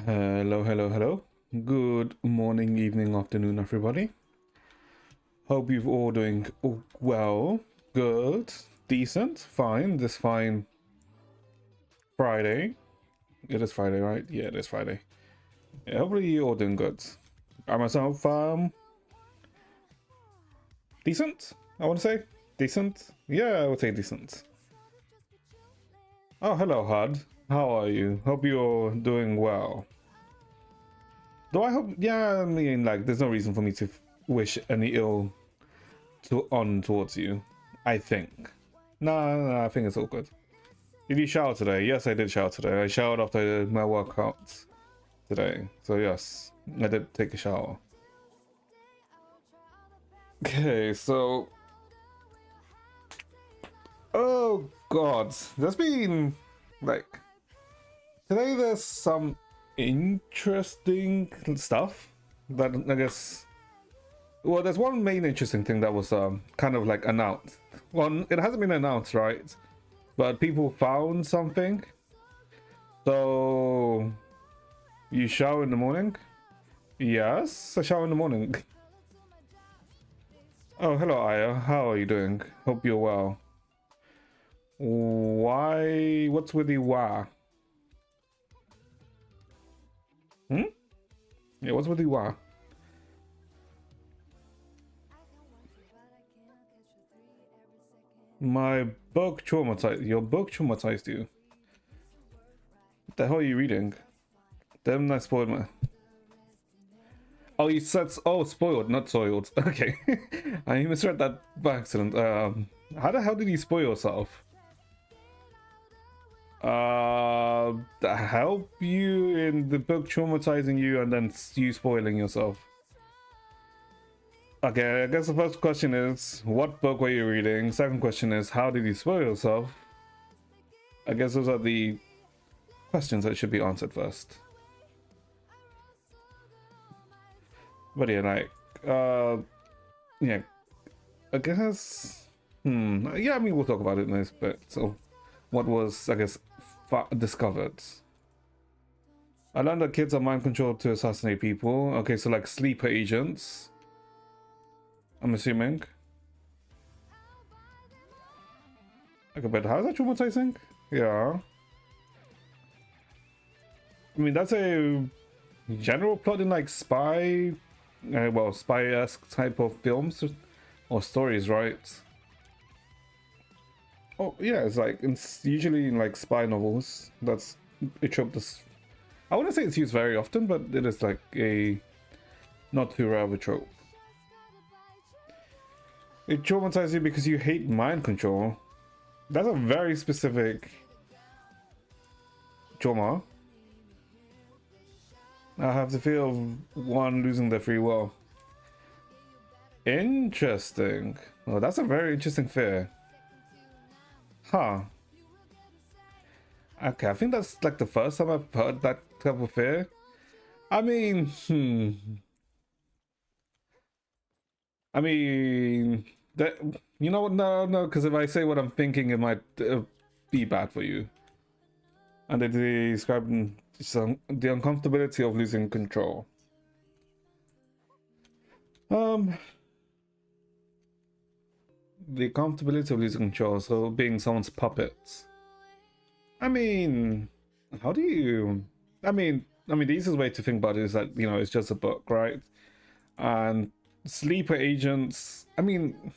Hello, hello, hello. Good morning, evening, afternoon, everybody. Hope you're all doing well, good, decent, fine. This fine Friday. It is Friday, right? Yeah, it is Friday. Yeah, hopefully you're all doing good. I myself, decent. I want to say decent. Yeah, I would say decent. Oh, hello, Hud. How are you? Hope you're doing well. Do I hope? Yeah, I mean, like, there's no reason for me to wish any ill towards you. I think. No, I think it's all good. Did you shower today? Yes, I did shower today. I showered after my workout today. So yes, I did take a shower. Okay, so oh god, there's been like today there's some interesting stuff that I guess. Well, there's one main interesting thing that was kind of like announced. Well, it hasn't been announced, right? But people found something. So you shower in the morning? Yes, I shower in the morning. Oh, hello, Aya. How are you doing? Hope you're well. Why? What's with the wah? Hmm? Yeah, what's with the wah? My book traumatized. Your book traumatized you. What the hell are you reading? Damn, I spoiled my. Oh, you said spoiled, not soiled. Okay, I misread that by accident. How the hell did you spoil yourself? Help you in the book traumatizing you and then you spoiling yourself. Okay, I guess the first question is what book were you reading? Second question is how did you spoil yourself? I guess those are the questions that should be answered first. But yeah, like, yeah, I guess, yeah, I mean, we'll talk about it in this bit. So, what was, I guess, discovered? I learned that kids are mind controlled to assassinate people. Okay, so like sleeper agents, I'm assuming. Okay, but how's that traumatizing? Yeah. I mean, that's a general plot in like well, spy-esque type of films or stories, right? Oh yeah, it's usually in like spy novels. That's a trope. This I wouldn't say it's used very often, but it is like a not too rare of a trope. It traumatizes you because you hate mind control. That's a very specific trauma. I have the fear of one losing their free will. Interesting. Oh, that's a very interesting fear. Huh. Okay, I think that's like the first time I've heard that type of fear. I mean, I mean, that you know what? No, because if I say what I'm thinking, it might be bad for you. And they describe the uncomfortability of losing control. Um, the comfortability of losing control, so being someone's puppet. I mean, how do you? I mean, the easiest way to think about it is that it's just a book, right? And sleeper agents. I mean,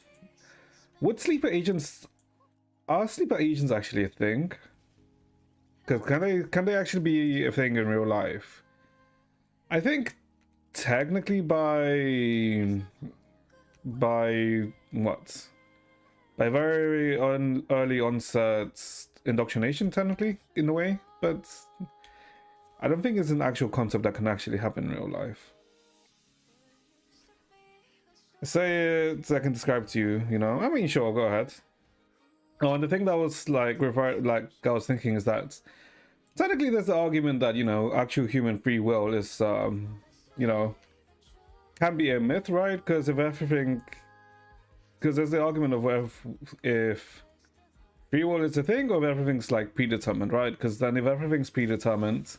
would sleeper agents are sleeper agents actually a thing? Because can they actually be a thing in real life? I think technically by what? By very early onset indoctrination, technically, in a way, but I don't think it's an actual concept that can actually happen in real life. Say it, I can describe to you, I mean, sure, go ahead. Oh, and the thing that was like I was thinking is that technically there's the argument that actual human free will is you know can be a myth, right? Because there's the argument of if free will is a thing or if everything's like predetermined, right? Because then if everything's predetermined,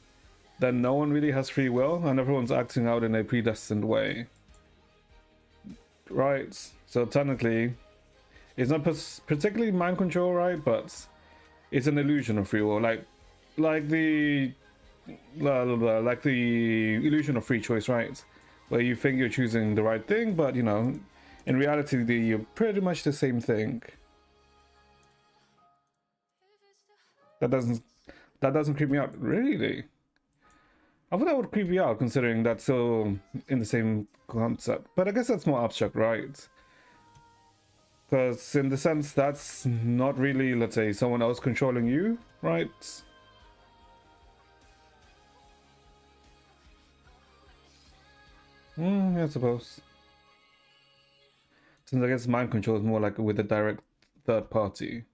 then no one really has free will and everyone's acting out in a predestined way. Right? So technically, it's not particularly mind control, right? But it's an illusion of free will, like the like the illusion of free choice, right? Where you think you're choosing the right thing, but you know, in reality, you're pretty much the same thing. That doesn't creep me out, really. I thought that would creep me out, considering that's so in the same concept. But I guess that's more abstract, right? Because in the sense, that's not really, let's say, someone else controlling you, right? I suppose. Since I guess mind control is more like with a direct third party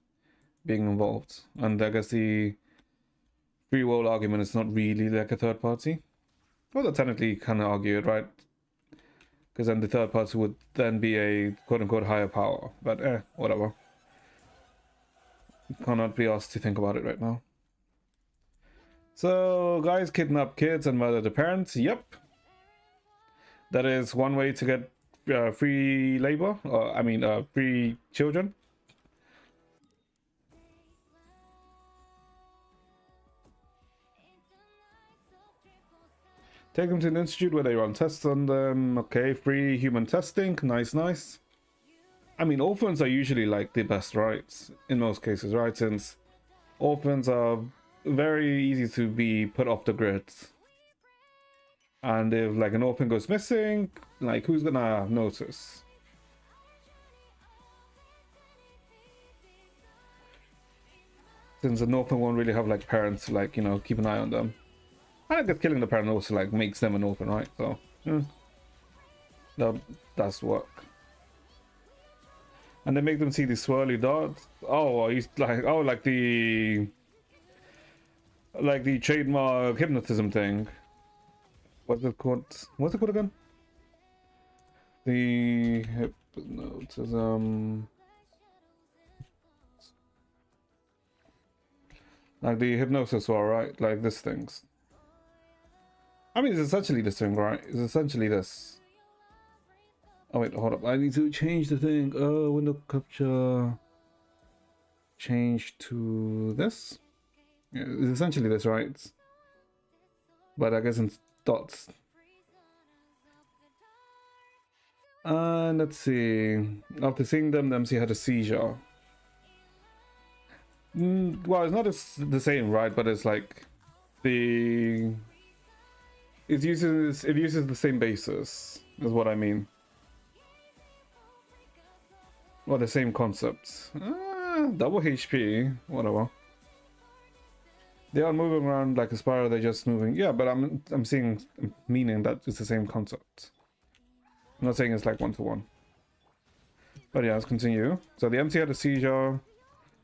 being involved. And I guess the free will argument is not really like a third party. Well, technically you kind of argue it, right? Because then the third party would then be a quote-unquote higher power. But whatever. Cannot be asked to think about it right now. So, guys kidnap kids and murder the parents. Yep. That is one way to get free labor. I mean, free children. Take them to an institute where they run tests on them. Okay, free human testing. Nice, nice. I mean, orphans are usually like the best, right? In most cases, right? Since orphans are very easy to be put off the grid. And if like an orphan goes missing, like who's gonna notice? Since an orphan won't really have like parents to like, you know, keep an eye on them. I guess killing the parent also like makes them an orphan, right? So that does work. And they make them see the swirly dots. Oh, he's like, oh, like the trademark hypnotism thing. What's it called? What's it called again? The hypnotism. Like the hypnosis, all right? Like this things. I mean, it's essentially this thing, right? It's essentially this. Oh wait, hold up. I need to change the thing. Oh, window capture. Change to this. Yeah, it's essentially this, right? But I guess in dots. And let's see. After seeing them, the MC had a seizure. Well, it's not the same, right? But it's like it uses the same basis, is what I mean. Well, the same concepts. Double HP, whatever. They are moving around like a spiral. They're just moving. Yeah, but I'm meaning that it's the same concept. I'm not saying it's like one-to-one. But yeah, let's continue. So the MC had a seizure.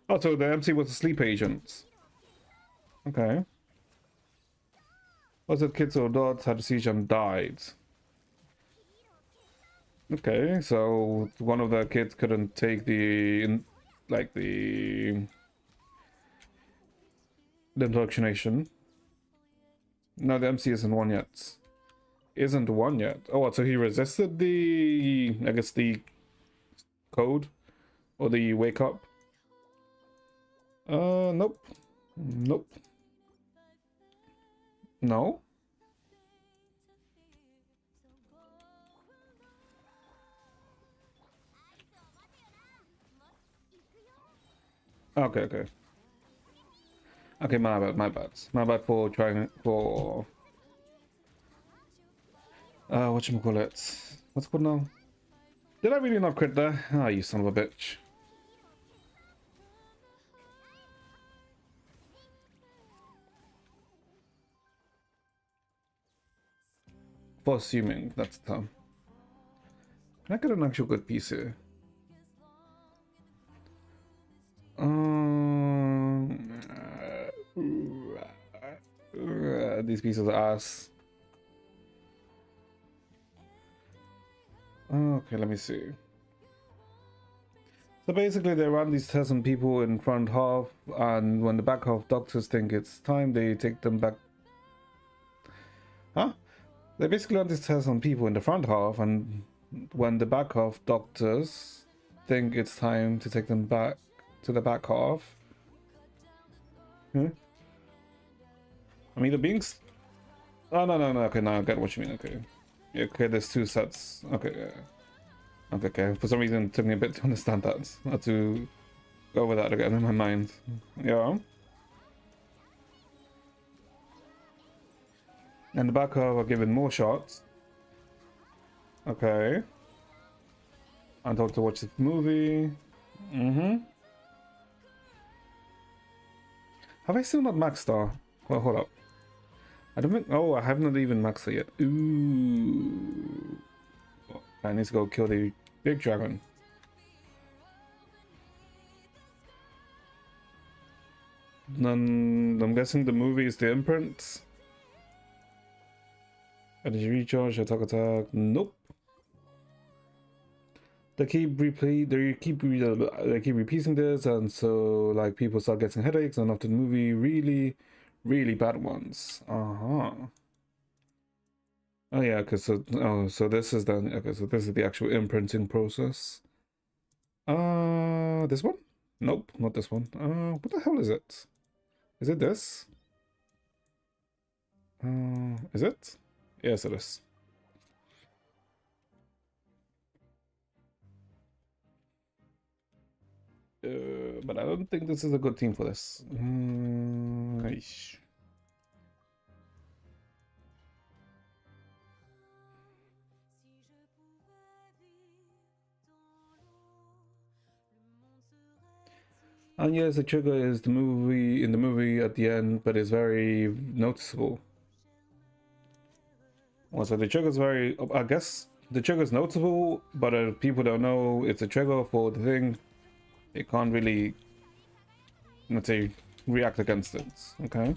Oh, so the MC was a sleep agent. Okay. Was it kids or adults had a seizure and died? Okay, so one of the kids couldn't take the indoctrination. No, the MC isn't one yet. Isn't one yet. Oh, so he resisted I guess the code or the wake up. Nope. Nope. No. Okay. Okay, my bad. My bad for trying for whatchamacallit. What's it called now? Did I really not crit there? Ah, you son of a bitch. For assuming that's the term. Can I get an actual good piece here? These pieces are ass. Okay, let me see. So basically they run these tests on people in front half, and when the back half doctors think it's time, they take them back. Huh? They basically run this test on people in the front half, and when the back half doctors think it's time to take them back to the back half. Hmm? I mean, the beings. Oh, no, no, no. Okay, now I get what you mean. Okay. Yeah, okay, there's two sets. Okay, yeah. Okay, okay. For some reason, it took me a bit to understand that. I had to go over that again in my mind. Yeah. And the back half are given more shots. Okay. I'm told to watch the movie. Mm-hmm. Have I still not maxed her? Well, hold up. I don't think. Oh, I have not even maxed her yet. Ooh. I need to go kill the big dragon. Then I'm guessing the movie is the imprint. Energy recharge, attack. Nope. They keep repeating this, and so like people start getting headaches, and after the movie, really bad ones. Oh yeah, okay, so this is then okay, so this is the actual imprinting process. This one? Nope, not this one. What the hell is it? Is it this? Is it? Yes, it is. But I don't think this is a good team for this. And yes, the trigger is in the movie at the end, but it's very noticeable. Also, the trigger is very. I guess the trigger is noticeable, but people don't know it's a trigger for the thing. They can't really, let's say, react against it. Okay.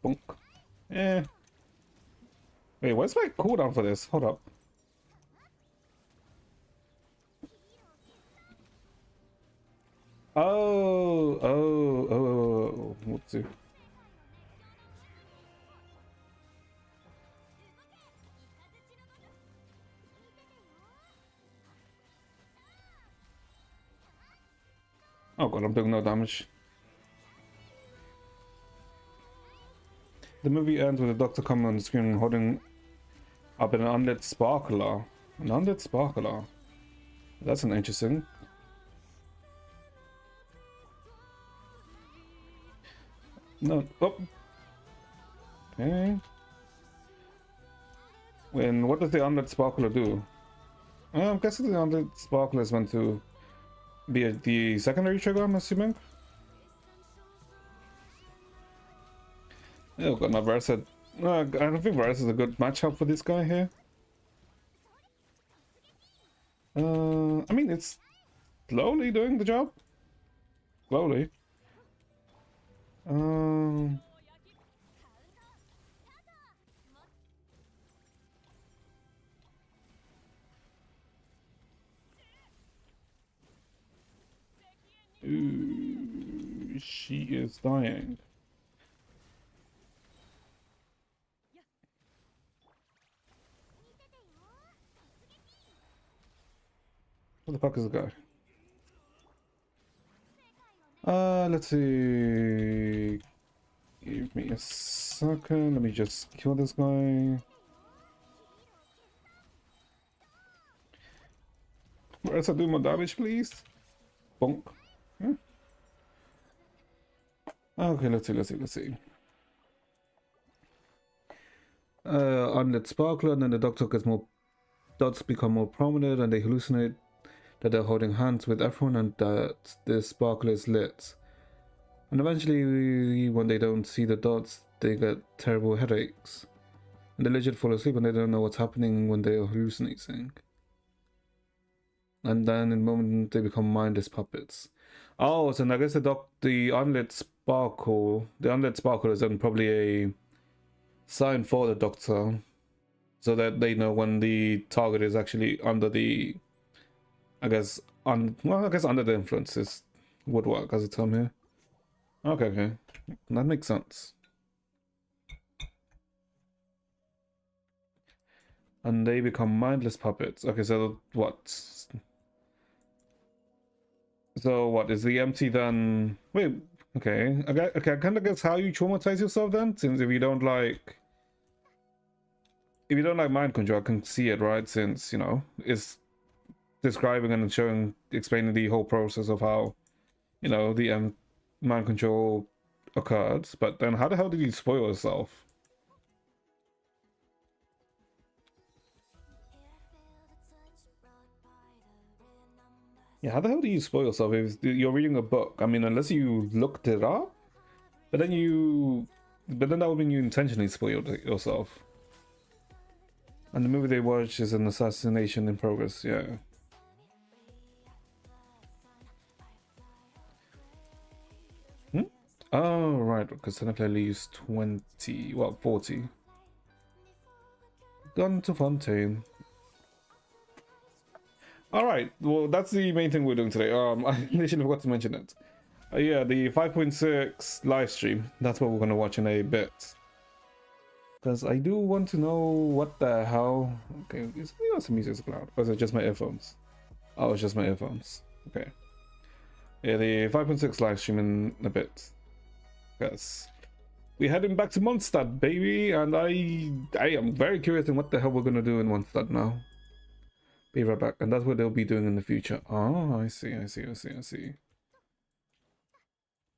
Bonk. Eh. Wait, what's my cooldown for this? Hold up. Oh. Whoopsie. Oh god, I'm doing no damage. The movie ends with the doctor coming on the screen holding up an unlit sparkler. An unlit sparkler. That's an interesting. No. Oh. Okay. When what does the unlit sparkler do? I'm guessing the unlit sparkler is meant to be the secondary trigger, I'm assuming. Oh god, my Varus. I don't think Varus is a good matchup for this guy here. I mean, it's slowly doing the job. Slowly. Ooh, she is dying. What the fuck is the guy? Let's see. Give me a second. Let me just kill this guy. Where's I do more damage, please? Bonk. Yeah. Okay, let's see. Unlit sparkler, and then the doctor gets more dots become more prominent, and they hallucinate that they're holding hands with everyone and that the sparkler is lit. And eventually, when they don't see the dots, they get terrible headaches. And they legit fall asleep and they don't know what's happening when they're hallucinating. And then in a moment, they become mindless puppets. Oh, so I guess the unlit sparkle is then probably a sign for the doctor, so that they know when the target is actually under the, under the influence is would work as a term here. Okay, okay. That makes sense. And they become mindless puppets. Okay, so what? So what is the empty then? Wait, okay. Okay, I kind of guess how you traumatize yourself then, since if you don't like mind control, I can see it, right? Since, you know, it's describing and showing, explaining the whole process of how, you know, the mind control occurred. But then how the hell did you spoil yourself? Yeah, how the hell do you spoil yourself if you're reading a book? I mean, unless you looked it up, but then that would mean you intentionally spoiled yourself. And the movie they watch is an assassination in progress, yeah. Oh, right, because technically leaves 20, well, 40. Gone to Fontaine. Alright, well, that's the main thing we're doing today. I literally forgot to mention it. Yeah, the 5.6 live stream. That's what we're going to watch in a bit. Because I do want to know what the hell... Okay, is the music's loud? Or is it just my earphones? Oh, it's just my earphones. Okay. Yeah, the 5.6 live stream in a bit. Yes. We're heading back to Mondstadt, baby, and I am very curious in what the hell we're gonna do in Mondstadt now. Be right back, and that's what they'll be doing in the future. Oh, I see.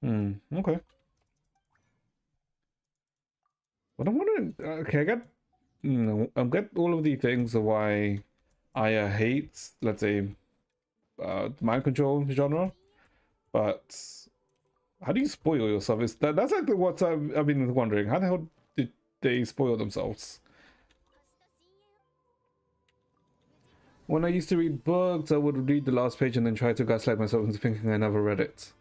Okay. But I'm wondering, okay, I get all of the things of why I hate, let's say, mind control genre, but how do you spoil yourself? That's like what I've been wondering. How the hell did they spoil themselves? When I used to read books, I would read the last page and then try to gaslight myself into thinking I never read it.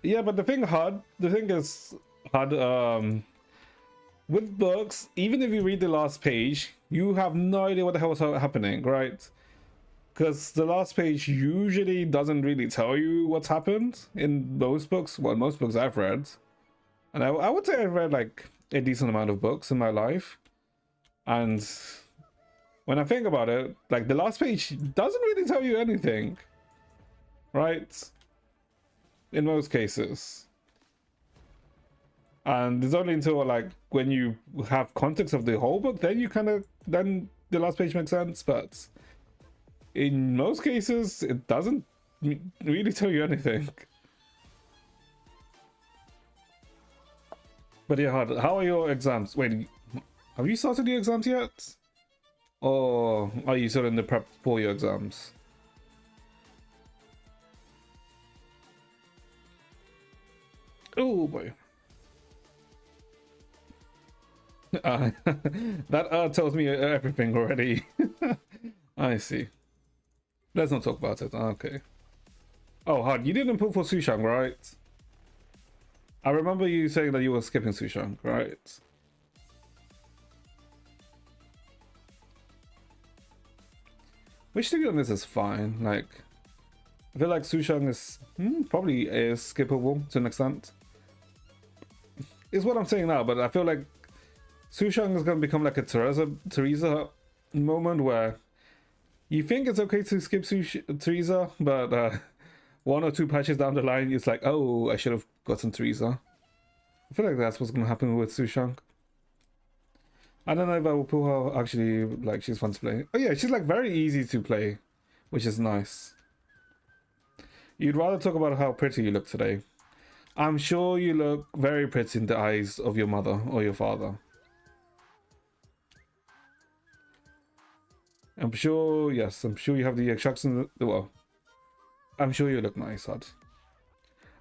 Yeah, but the thing is hard, with books, even if you read the last page, you have no idea what the hell is happening, right? Because the last page usually doesn't really tell you what's happened in most books. Well, most books I've read. And I would say I've read like a decent amount of books in my life. And when I think about it, like the last page doesn't really tell you anything, right? In most cases. And it's only until like when you have context of the whole book, then the last page makes sense. But in most cases, it doesn't really tell you anything. But yeah, how are your exams? Wait, have you started your exams yet? Or are you still in the prep for your exams? Oh boy. That tells me everything already. I see. Let's not talk about it. Okay. Oh, hard. You didn't put for Sushang, right? I remember you saying that you were skipping Sushang, right? Which, to be honest, is fine. Like, I feel like Sushang is probably is skippable to an extent. Is what I'm saying now, but I feel like Sushang is gonna become like a Teresa moment where you think it's okay to skip Teresa, but one or two patches down the line, it's like, oh, I should have gotten Teresa. I feel like that's what's gonna happen with Sushang. I don't know if I will pull her. Actually, like, she's fun to play. Oh yeah, she's like very easy to play, which is nice. You'd rather talk about how pretty you look today. I'm sure you look very pretty in the eyes of your mother or your father. I'm sure, yes, I'm sure you have the extraction. Well, I'm sure you look nice, Hud.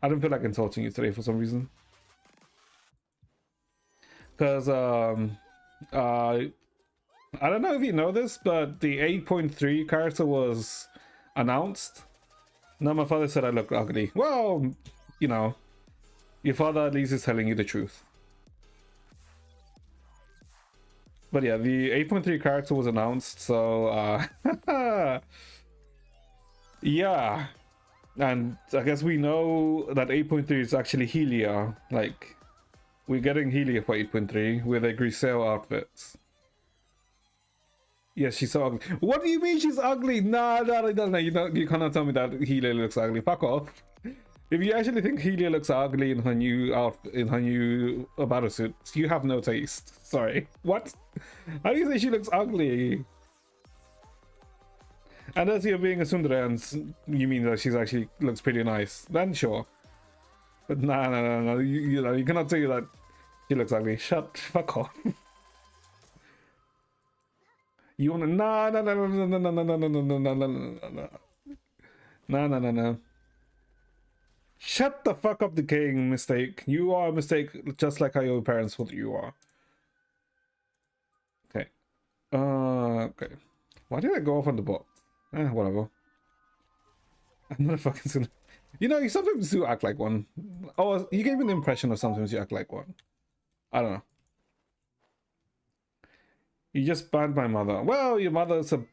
I don't feel like insulting you today for some reason. Because, I don't know if you know this, but the 8.3 character was announced. Now my father said I look ugly. Well, you know, your father at least is telling you the truth. But yeah, the 8.3 character was announced, so Yeah. And I guess we know that 8.3 is actually Helia. Like, we're getting Helia for 8.3 with a Griselle outfits. Yes, she's so ugly. What do you mean she's ugly? Nah, no. You cannot tell me that Helia looks ugly. Fuck off. If you actually think Helia looks ugly in her new outfit, in her new battle suit, you have no taste. Sorry. What? How do you say she looks ugly? Unless you're being a tsundere and you mean that she's actually looks pretty nice, then sure. But no. You cannot say that she looks ugly. Fuck off. You wanna no. Shut the fuck up, decaying mistake. You are a mistake, just like how your parents thought you are. Okay. Okay. Why did I go off on the bot? Whatever. I'm not fucking soon. You know, you sometimes do act like one. Oh, you gave me the impression of sometimes you act like one. I don't know. You just banned my mother. Well, your mother's a...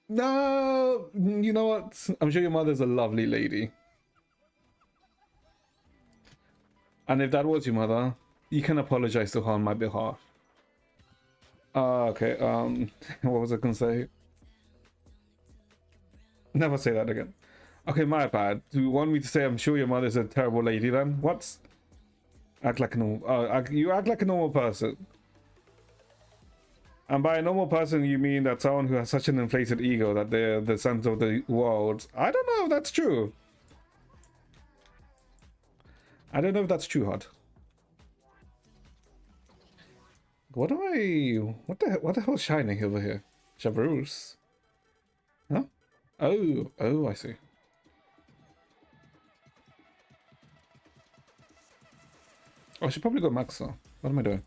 No, you know what? I'm sure your mother's a lovely lady. And if that was your mother, you can apologize to her on my behalf. Okay, what was I gonna say? Never say that again. Okay, my bad. Do you want me to say I'm sure your mother's a terrible lady then? What? Act like a normal... you act like a normal person. And by a normal person, you mean that someone who has such an inflated ego that they're the center of the world. I don't know if that's true. I don't know if that's true, Hud. What the hell is shining over here? Chavroos. Huh? Oh, I see. I should probably go Maxa. What am I doing?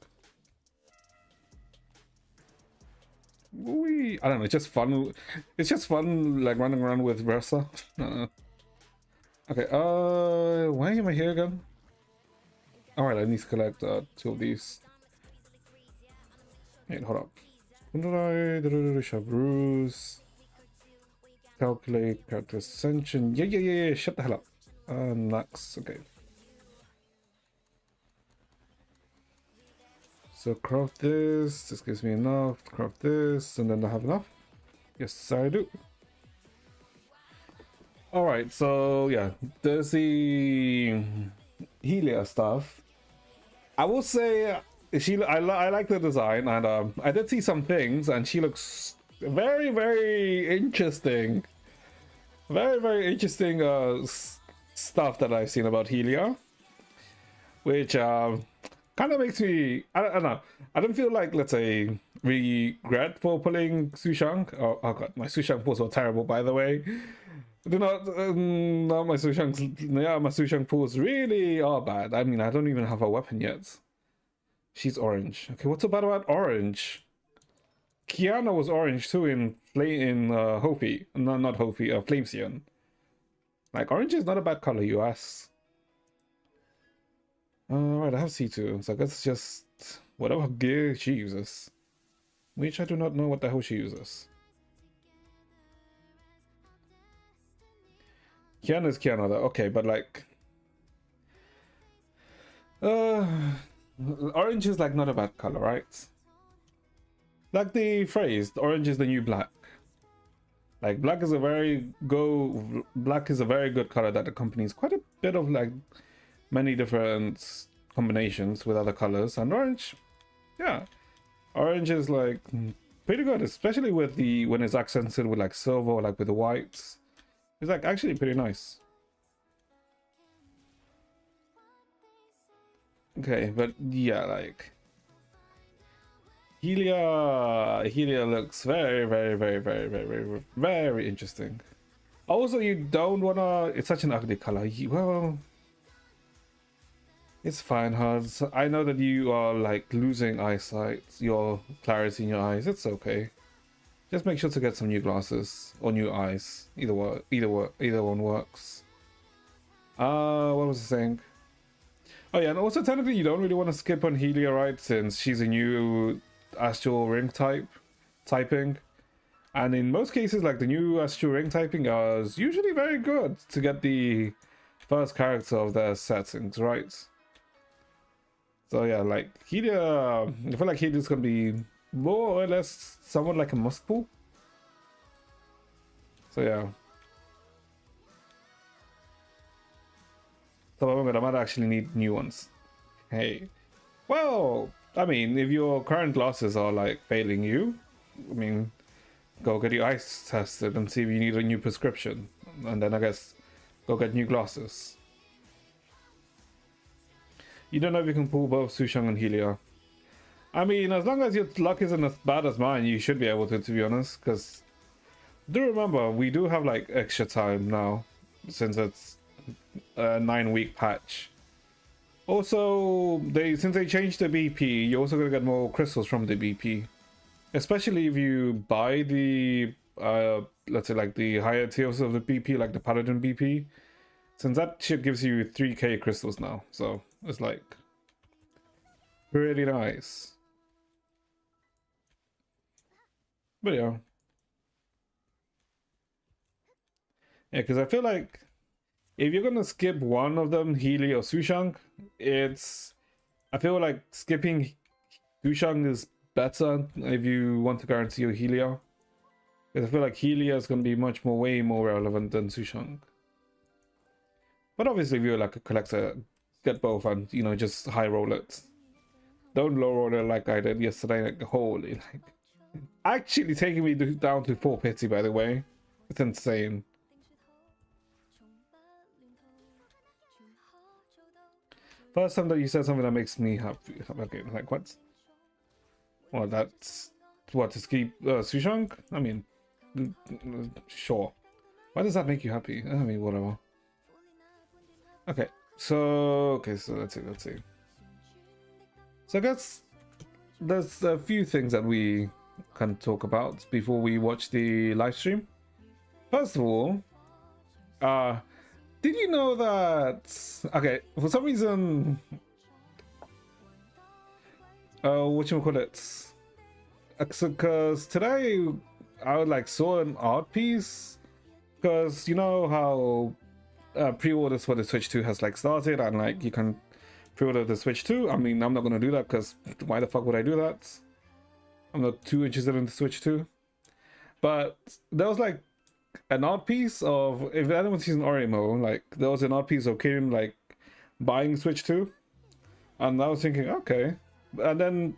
I don't know, it's just fun. It's just fun, like, running around with Versa. Okay, why am I here again? Alright, I need to collect 2 of these. Wait, hold up. Chavroos. Calculate character ascension. Yeah. Shut the hell up. Max. Okay. So craft this. This gives me enough. Craft this, and then I have enough. Yes, I do. All right. So yeah, there's the Helia stuff. I will say I like the design, and I did see some things, and she looks very interesting. Very interesting stuff that I've seen about Helia, which kind of makes me I don't know. I don't feel like, let's say, regret for pulling Sushang. Oh god, my Sushang pulls are terrible, by the way. Do not no, my Sushang pulls really are bad. I mean, I don't even have a weapon yet. She's orange. Okay, what's so bad about orange? Kiana was orange too in Hopi. No, not Hopi, Flamesion. Like, orange is not a bad color, you ask. Alright, I have C2, so I guess it's just whatever gear she uses. Which I do not know what the hell she uses. Kiana is Kiana though, okay, but like... orange is like not a bad color, right? Like the phrase, orange is the new black. Like, black is a very good color that accompanies quite a bit of, like, many different combinations with other colors. And orange, yeah, orange is like pretty good, especially with when it's accented with like silver or like with the whites. It's like actually pretty nice. Okay, but yeah, like Helia looks very interesting. Also, you don't wanna... It's such an ugly color. Well, it's fine, Huds. I know that you are like losing eyesight, your clarity in your eyes. It's okay. Just make sure to get some new glasses or new eyes. Either one works. What was I saying? Oh yeah, and also technically you don't really want to skip on Helia, right? Since she's a new astral ring typing. And in most cases, like the new astral ring typing is usually very good to get the first character of their settings, right? So yeah, like Helia, I feel like Helia's gonna be more or less somewhat like a must pull. So yeah. So I might actually need new ones. Hey. Well, I mean, if your current glasses are like failing you, I mean, go get your eyes tested and see if you need a new prescription. And then I guess go get new glasses. You don't know if you can pull both Sushang and Helia. I mean, as long as your luck isn't as bad as mine, you should be able to be honest. Because do remember, we do have like extra time now, since it's a 9-week patch. Also, since they changed the BP, you're also gonna get more crystals from the BP. Especially if you buy the, let's say like the higher tiers of the BP, like the Paladin BP. Since that shit gives you 3k crystals now, so it's like pretty nice. But yeah. Yeah, because I feel like if you're gonna skip one of them, Healy or Sushang, I feel like skipping Sushang is better if you want to guarantee your Helia. Because I feel like Helia is gonna be way more relevant than Sushang. But obviously if you're like a collector, get both and, you know, just high roll it. Don't low roll it like I did yesterday, like holy, like actually taking me down to 4 pity, by the way. It's insane. First time that you said something that makes me happy. Okay, like what? Well, that's what, to keep Sushang? I mean, sure. Why does that make you happy? I mean, whatever. Okay, so let's see. So I guess there's a few things that we can talk about before we watch the live stream. First of all, did you know that, okay, for some reason, whatchamacallit, because today I like saw an art piece, because you know how pre-orders for the Switch 2 has like started, and like you can pre-order the Switch 2. I mean, I'm not gonna do that because why the fuck would I do that? I'm not too interested in the Switch 2. But there was like an art piece of, if anyone sees an Orimo, like there was an art piece of Kirin like buying Switch 2, and I was thinking, okay, and then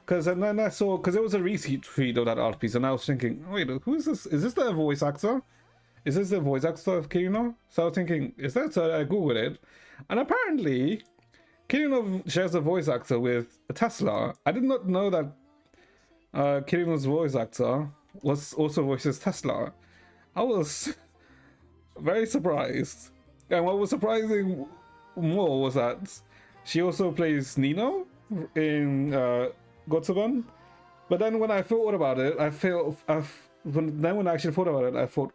I saw, because it was a retweet of that art piece, and I was thinking, wait, who is this? Is this the voice actor? Is this the voice actor of Kirino? So I was thinking, is that? So I googled it, and apparently Kirino shares a voice actor with Tesla. I did not know that Kirino's voice actor was also voices Tesla. I was very surprised. And what was surprising more was that she also plays Nino in Gotsuban. But then when I thought about it, when I actually thought about it, I thought,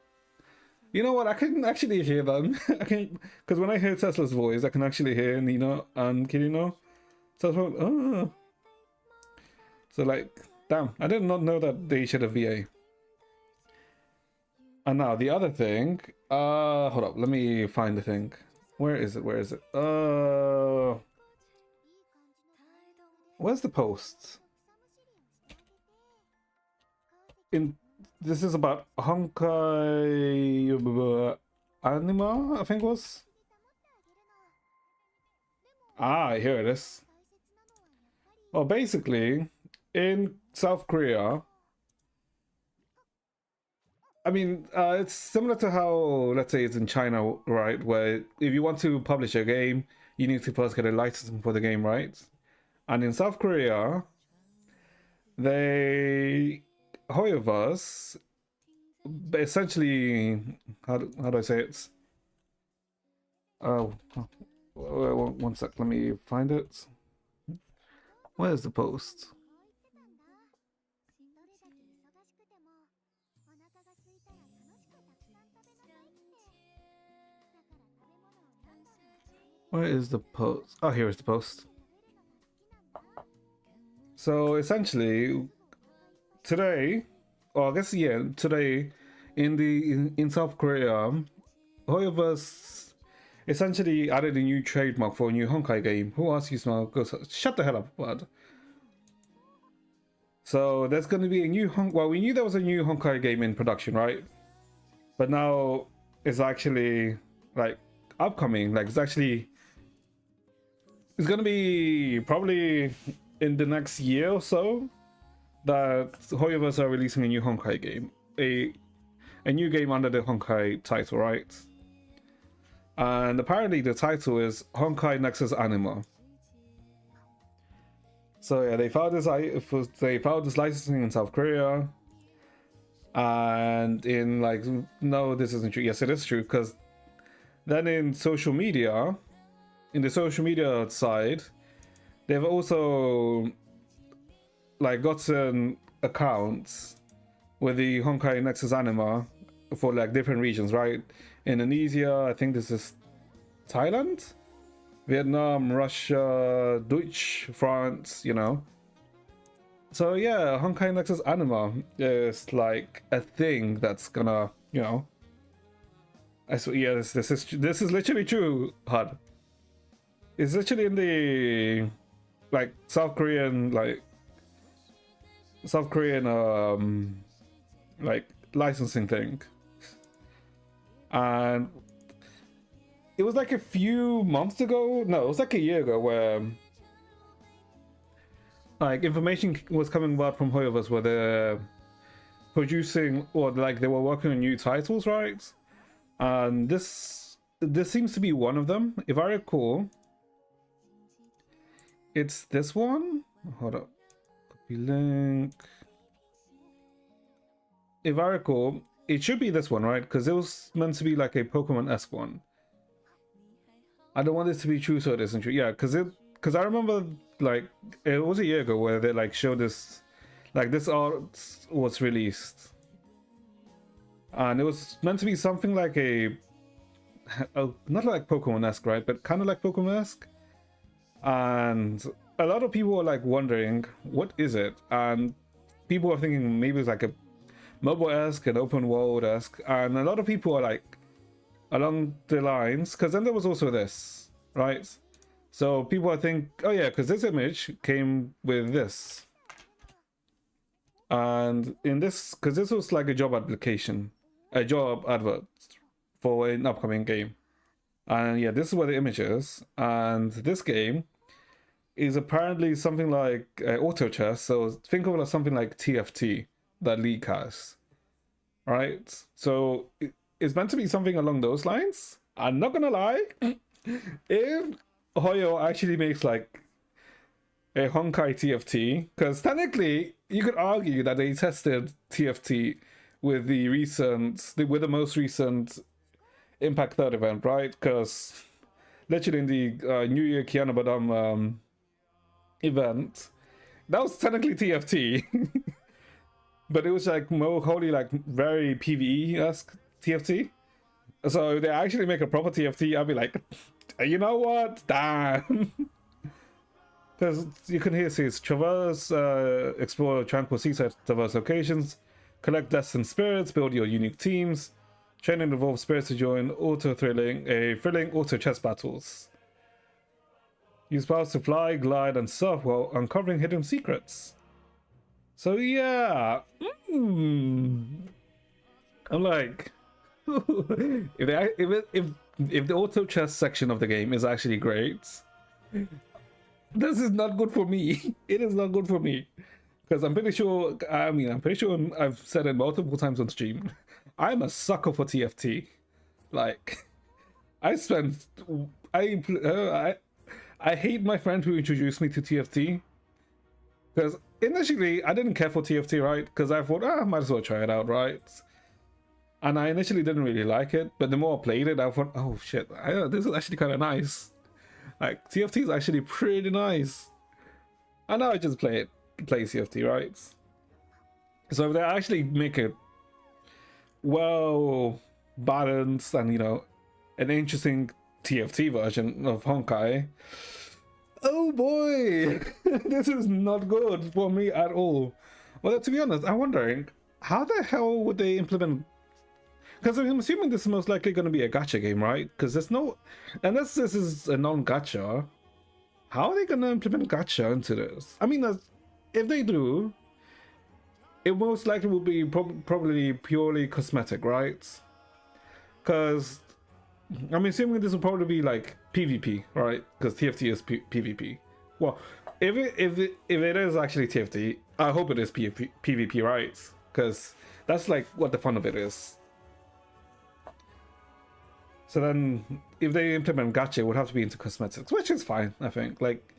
you know what, I can actually hear them. Because when I hear Tesla's voice, I can actually hear Nino and Kirino. So I thought, oh. So like, damn, I did not know that they shared a VA. And now the other thing, hold up, let me find the thing. Where is it? Where's the post? This is about Honkai Anima, I think it was. Here it is. Well, basically, in South Korea, I mean, it's similar to how, let's say, it's in China, right? Where if you want to publish a game, you need to first get a license for the game, right? And in South Korea, Hoyoverse, essentially, how do I say it? Oh, one sec, let me find it. Where's the post? Where is the post? Oh, here is the post. So essentially, today, or I guess yeah, today in South Korea, Hoyoverse essentially added a new trademark for a new Honkai game. Who asked you smell? Go shut the hell up, bud. So there's going to be a new well, we knew there was a new Honkai game in production, right? But now it's actually like upcoming. Like it's going to be probably in the next year or so that Hoyoverse are releasing a new Honkai game, a new game under the Honkai title, right? And apparently the title is Honkai Nexus Anima. So yeah, they filed this licensing in South Korea, and in like, no, this isn't true. Yes, it is true, because then in the social media side, they've also like gotten accounts with the Honkai Nexus Anima for like different regions, right? Indonesia, I think this is Thailand, Vietnam, Russia, Dutch, France, you know. So yeah, Honkai Nexus Anima is like a thing that's gonna, you know. I swear, yes, this is literally true, HUD. It's literally in the like South Korean like licensing thing. And it was like a few months ago, no, it was like a year ago, where like information was coming about from Hoyoverse where they're producing, or like they were working on new titles, right? And this seems to be one of them. If I recall, it's this one. Hold up. Copy link. If I recall, it should be this one, right? Because it was meant to be like a Pokemon-esque one. I don't want this to be true, so it isn't true. Yeah, because I remember like it was a year ago where they like showed this, like this art was released, and it was meant to be something like not like Pokemon-esque, right? But kind of like Pokemon-esque. And a lot of people were like wondering, what is it? And people were thinking maybe it's like a mobile-esque and open world-esque, and a lot of people are like along the lines, because then there was also this, right? So people I think, oh yeah, because this image came with this, and in this, because this was like a job application, a job advert for an upcoming game, and yeah, this is where the image is. And this game is apparently something like auto chess, so think of it as something like TFT that League has, right? So it's meant to be something along those lines. I'm not gonna lie, if Hoyo actually makes like a Honkai TFT, because technically you could argue that they tested TFT with the most recent Impact 3rd event, right? Because literally in the New Year Kiana Badam event, that was technically TFT. But it was like more wholly like very PvE-esque TFT. So if they actually make a proper TFT, I'll be like, you know what? Damn. Because you can hear says traverse, explore tranquil seaside diverse locations, collect destined spirits, build your unique teams, train and evolve spirits to join thrilling auto chess battles. Use powers to fly, glide, and surf while uncovering hidden secrets. So yeah, I'm like, if the auto chess section of the game is actually great, this is not good for me. It is not good for me, because I'm pretty sure. I'm pretty sure I've said it multiple times on stream. I'm a sucker for TFT. Like, I hate my friend who introduced me to TFT, because initially I didn't care for TFT, right? Because I thought, I might as well try it out, right? And I initially didn't really like it, but the more I played it, I thought, oh shit, this is actually kind of nice. Like, TFT is actually pretty nice. And now I just play TFT, right? So if they actually make it well balanced and, you know, an interesting TFT version of Honkai, oh boy, this is not good for me at all. Well, to be honest, I'm wondering, how the hell would they implement? Because I'm assuming this is most likely going to be a gacha game, right? Because there's no, unless this is a non-gacha, how are they going to implement gacha into this? I mean, if they do, it most likely will be probably purely cosmetic, right? Because I'm assuming this will probably be like PvP, right? Because TFT is PvP. Well, if it is actually TFT, I hope it is PvP, right? Because that's like what the fun of it is. So then, if they implement gacha, it would have to be into cosmetics, which is fine, I think. Like,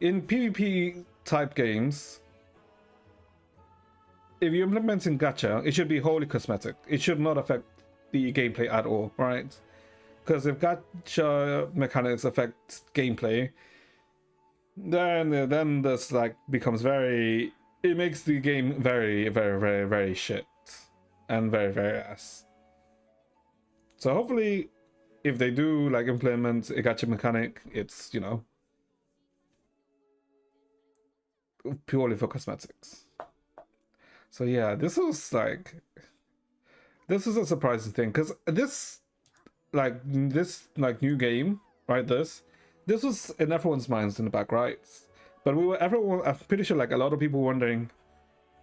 in PvP type games, if you're implementing gacha, it should be wholly cosmetic. It should not affect the gameplay at all, right? Because if gacha mechanics affect gameplay, then this like becomes very. It makes the game very, very, very, very shit and very, very ass. So hopefully, if they do like implement a gacha mechanic, it's, you know, purely for cosmetics. So yeah, this was a surprising thing, because this new game, right? This was in everyone's minds in the back, right? But I'm pretty sure like a lot of people wondering,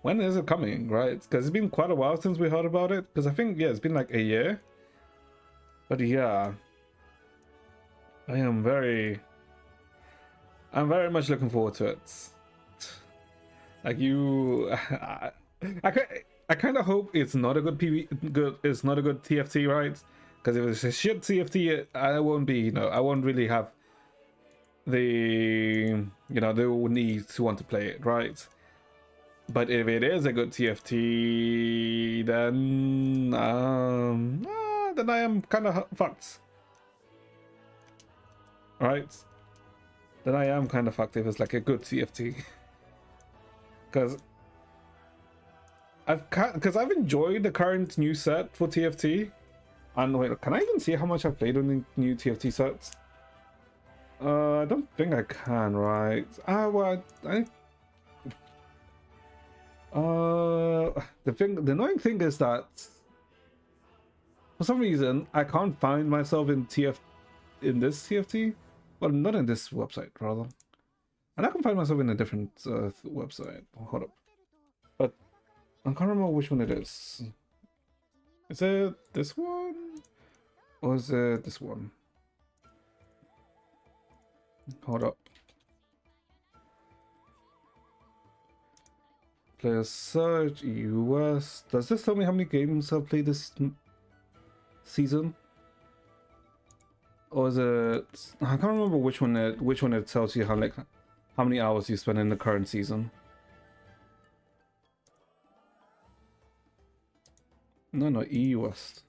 when is it coming, right? Because it's been quite a while since we heard about it. Because I think, yeah, it's been like a year. But yeah, I'm very much looking forward to it. Like I kind of hope it's not a good it's not a good TFT, right? Because if it's a shit TFT, I won't be, you know, I won't really have the, you know, the need to want to play it, right? But if it is a good TFT, then I am kind of fucked, right? Then I am kind of fucked if it's like a good TFT, because I've enjoyed the current new set for TFT. And wait, can I even see how much I've played on the new TFT sets? I don't think I can, right? Well, the annoying thing is that for some reason I can't find myself in this TFT. Well, not in this website, rather. And I can find myself in a different website. Hold up. But I can't remember which one it is. Is it this one? Or is it this one? Hold up. Player search, US. Does this tell me how many games I've played this season? Or is it? I can't remember which one it tells you how many hours you spend in the current season. No, EU West.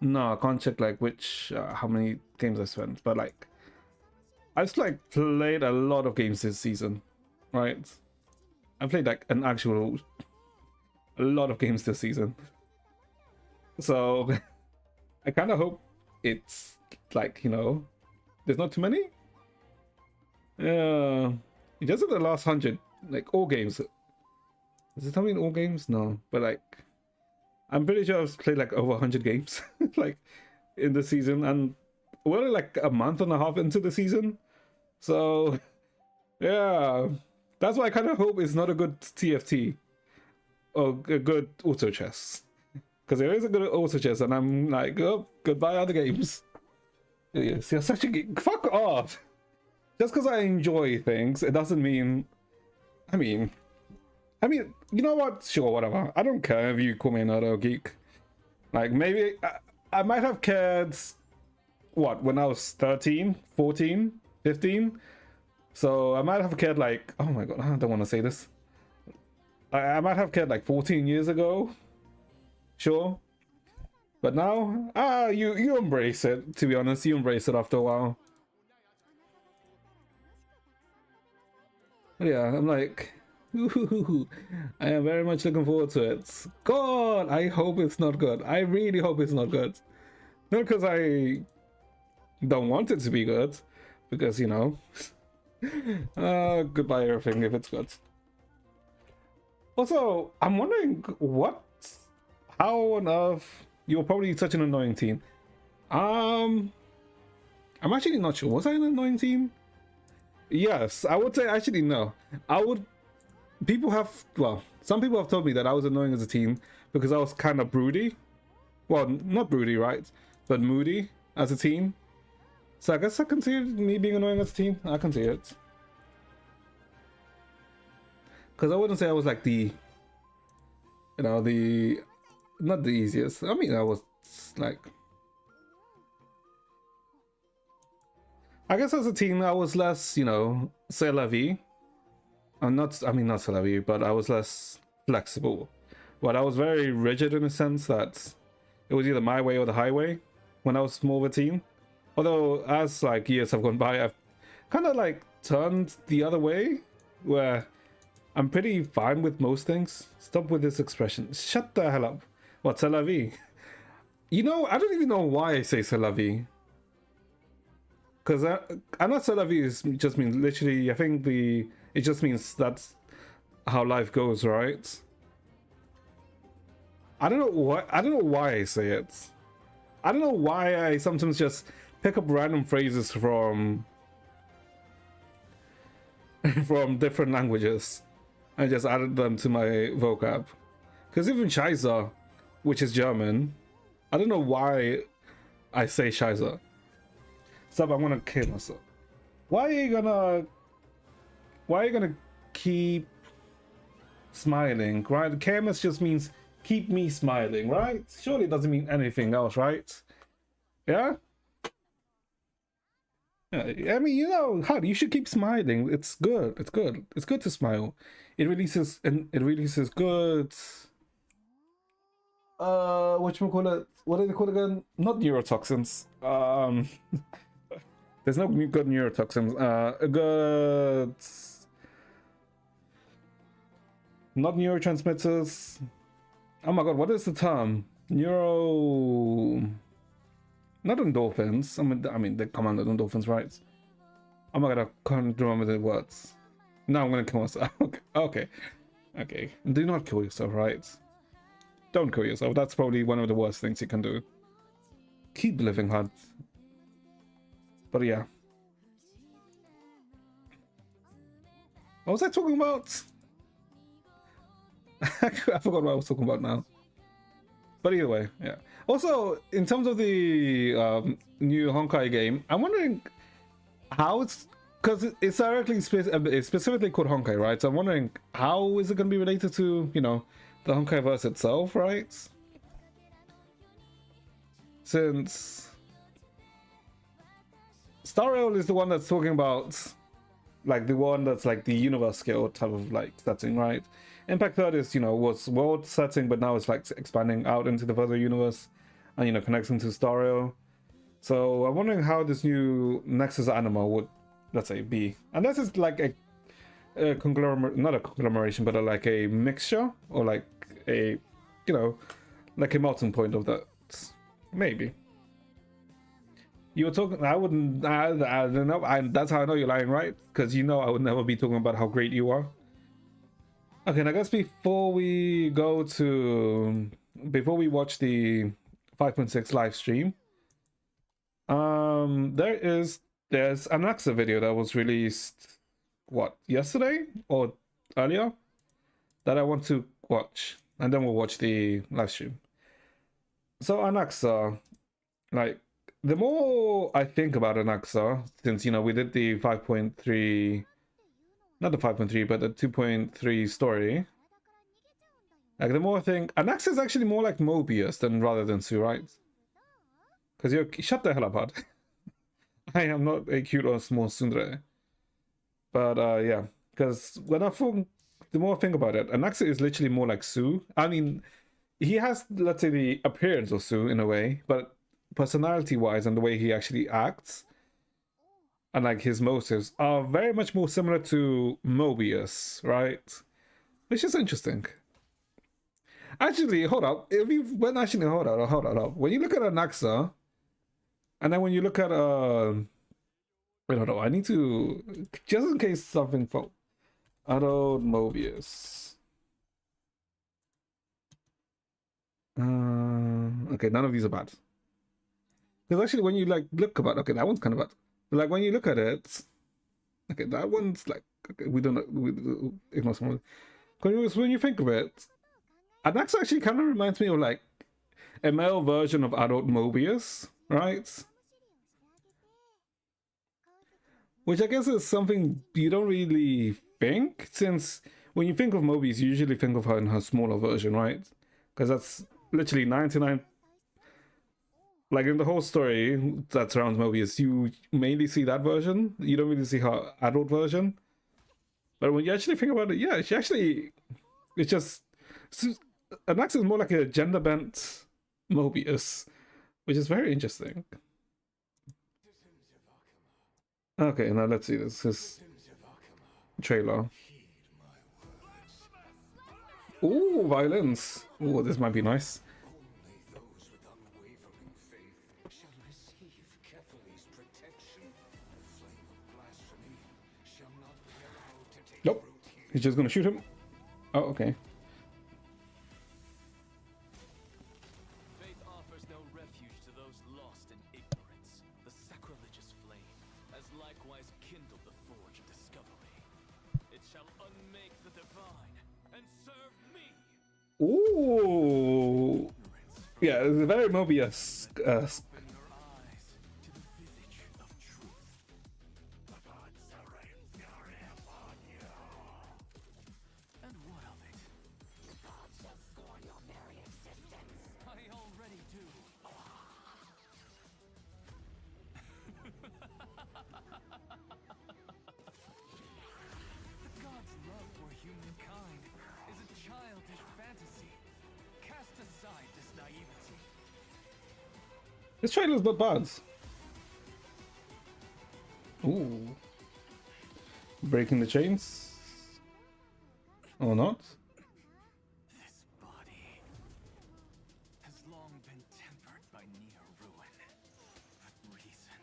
No, I can't check like which how many games I spent, but like I've like played a lot of games this season, right? I played like a lot of games this season, so I kind of hope it's like, you know, there's not too many. Yeah, just in the last 100, like all games. Does it tell me in all games? No, but like I'm pretty sure I've played like over 100 games like in the season, and we're only like a month and a half into the season. So yeah, that's why I kind of hope it's not a good TFT or a good auto chess, because there is a good auto chess and I'm like, oh, goodbye other games. Yes, you're such a geek. Fuck off. Just because I enjoy things, it doesn't mean, I mean, you know what? Sure, whatever. I don't care if you call me another geek. Like, maybe I might have cared, what, when I was 13, 14, 15? So I might have cared like, oh my god, I don't want to say this. I might have cared like 14 years ago. Sure. But now, you embrace it, to be honest. You embrace it after a while. Yeah, I'm like, ooh, I am very much looking forward to it. God, I hope it's not good. I really hope it's not good. Not because I don't want it to be good, because, you know, Goodbye everything if it's good. Also, I'm wondering how on earth you're probably such an annoying teen. I'm actually not sure. Was I an annoying teen? Yes, I would say actually no. I would. People have, well, some people have told me that I was annoying as a teen because I was kind of broody. Well, not broody, right? But moody as a teen. So I guess I can see me being annoying as a teen. I can see it. Because I wouldn't say I was like the, not the easiest. I mean, I was like, I guess as a teen, I was less, c'est la vie. Not c'est la vie, but I was less flexible. But I was very rigid in a sense that it was either my way or the highway when I was more of a teen. Although as like years have gone by, I've kind of like turned the other way where I'm pretty fine with most things. Stop with this expression. Shut the hell up. What, c'est la vie? I don't even know why I say c'est la vie. Because I know c'est la vie just means literally, I think it just means that's how life goes, right? I don't know why I say it. I don't know why I sometimes just pick up random phrases from different languages and just added them to my vocab. Because even Scheiße, which is German, I don't know why I say Scheiße. Stop, I'm gonna kill myself. Why are you gonna keep smiling, right? KMS just means keep me smiling, right? Surely it doesn't mean anything else, right? Yeah? I mean, Hud, you should keep smiling. It's good. It's good. It's good to smile. It releases good. Whatchamacallit? What are they called again? Not neurotoxins. There's no good neurotoxins. Good. Not neurotransmitters. Oh my god, what is the term? Not endorphins. I mean, they come under endorphins, right? Oh my god, I can't remember the words. Now I'm gonna kill myself. Okay. Do not kill yourself, right? Don't kill yourself. That's probably one of the worst things you can do. Keep living hard. But yeah. What was I talking about? I forgot what I was talking about now. But either way, yeah. Also, in terms of the new Honkai game, I'm wondering how it's, because it's directly it's specifically called Honkai, right? So I'm wondering how is it going to be related to the Honkai verse itself, right? Since Star Rail is the one that's talking about like the one that's like the universe scale type of like setting, right? Impact Third is was world setting, but now it's like expanding out into the further universe and connecting to Star Rail. So I'm wondering how this new Nexus Anima would, let's say, be. And this is like a conglomerate, not a conglomeration, but like a mixture or like a like a melting point of that. Maybe. You were talking. I wouldn't. I don't know. That's how I know you're lying, right? Because I would never be talking about how great you are. Okay, and I guess before we watch the 5.6 live stream, there's an AXA video that was released yesterday or earlier that I want to watch, and then we'll watch the live stream. So Anaxa, like, the more I think about Anaxa, since we did the 5.3, not the 5.3, but the 2.3 story, like, the more I think Anaxa is actually more like Mobius rather than Sue, right? Because shut the hell up, Hud. I am not a cute or small tsundere. But yeah, because the more I think about it, Anaxa is literally more like Sue. I mean, he has, let's say, the appearance of Sue in a way, but personality-wise and the way he actually acts and like his motives are very much more similar to Mobius, right? Which is interesting. Actually, hold up. Hold up. When you look at Anaxa, and then when you look at I don't know. I need to, just in case something fell. Adult Mobius. Okay, none of these are bad. Because actually, when you like look about, okay, that one's kind of bad. But like when you look at it, okay, that one's like, okay, we don't know, we ignore someone. When you think of it, Anax actually kind of reminds me of like a male version of adult Mobius, right? Which I guess is something you don't really think, since when you think of Mobius, you usually think of her in her smaller version, right? Because that's literally 99. Like in the whole story that surrounds Mobius, you mainly see that version. You don't really see her adult version. But when you actually think about it, yeah, she actually, it's just, Anax is more like a gender bent Mobius, which is very interesting. Okay, now let's see this trailer. Ooh, violence. Ooh, this might be nice. Nope. He's just gonna shoot him. Oh, okay. Faith offers no refuge to those lost in ignorance. The sacrilegious flame has likewise kindled the forge of discovery. It shall unmake the divine and serve me. Ooh. Yeah, it's very Mobius. Open your eyes to the visage of truth. And what of it? I already do. The god's love for humankind is a childish fantasy. Cast aside this naivety. This trailer's not bad. Ooh. Breaking the chains? Or not? This body has long been tempered by near ruin. But reason,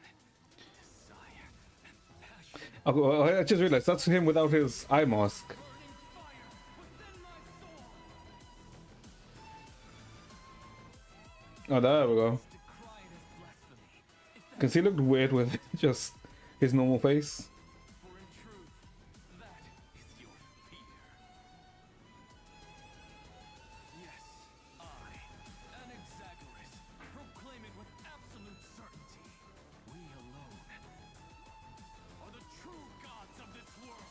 desire, and passion Oh, I just realized that's him without his eye mask. burning fire within my soul. Oh, there we go. Decry it as blasphemy. If that Because he looked weird with just his normal face. for in truth, that is your fear. Yes, I, Anaxagoras, proclaim it with absolute certainty. We alone are the true gods of this world.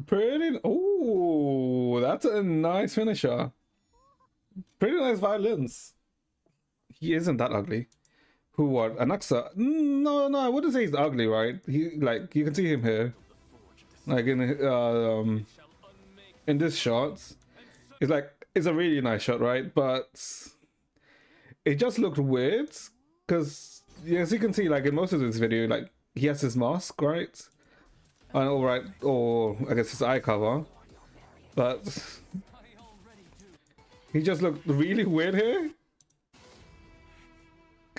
Pretty. Oh, that's a nice finisher. Pretty nice violence. He isn't that ugly. Who, what? Anaxa? No, I wouldn't say he's ugly, right? He, like, you can see him here. Like in this shot. It's like, it's a really nice shot, right? But it just looked weird. Because, as you can see, like, in most of this video, like, he has his mask, right? And, alright, or I guess his eye cover. But he just looked really weird here.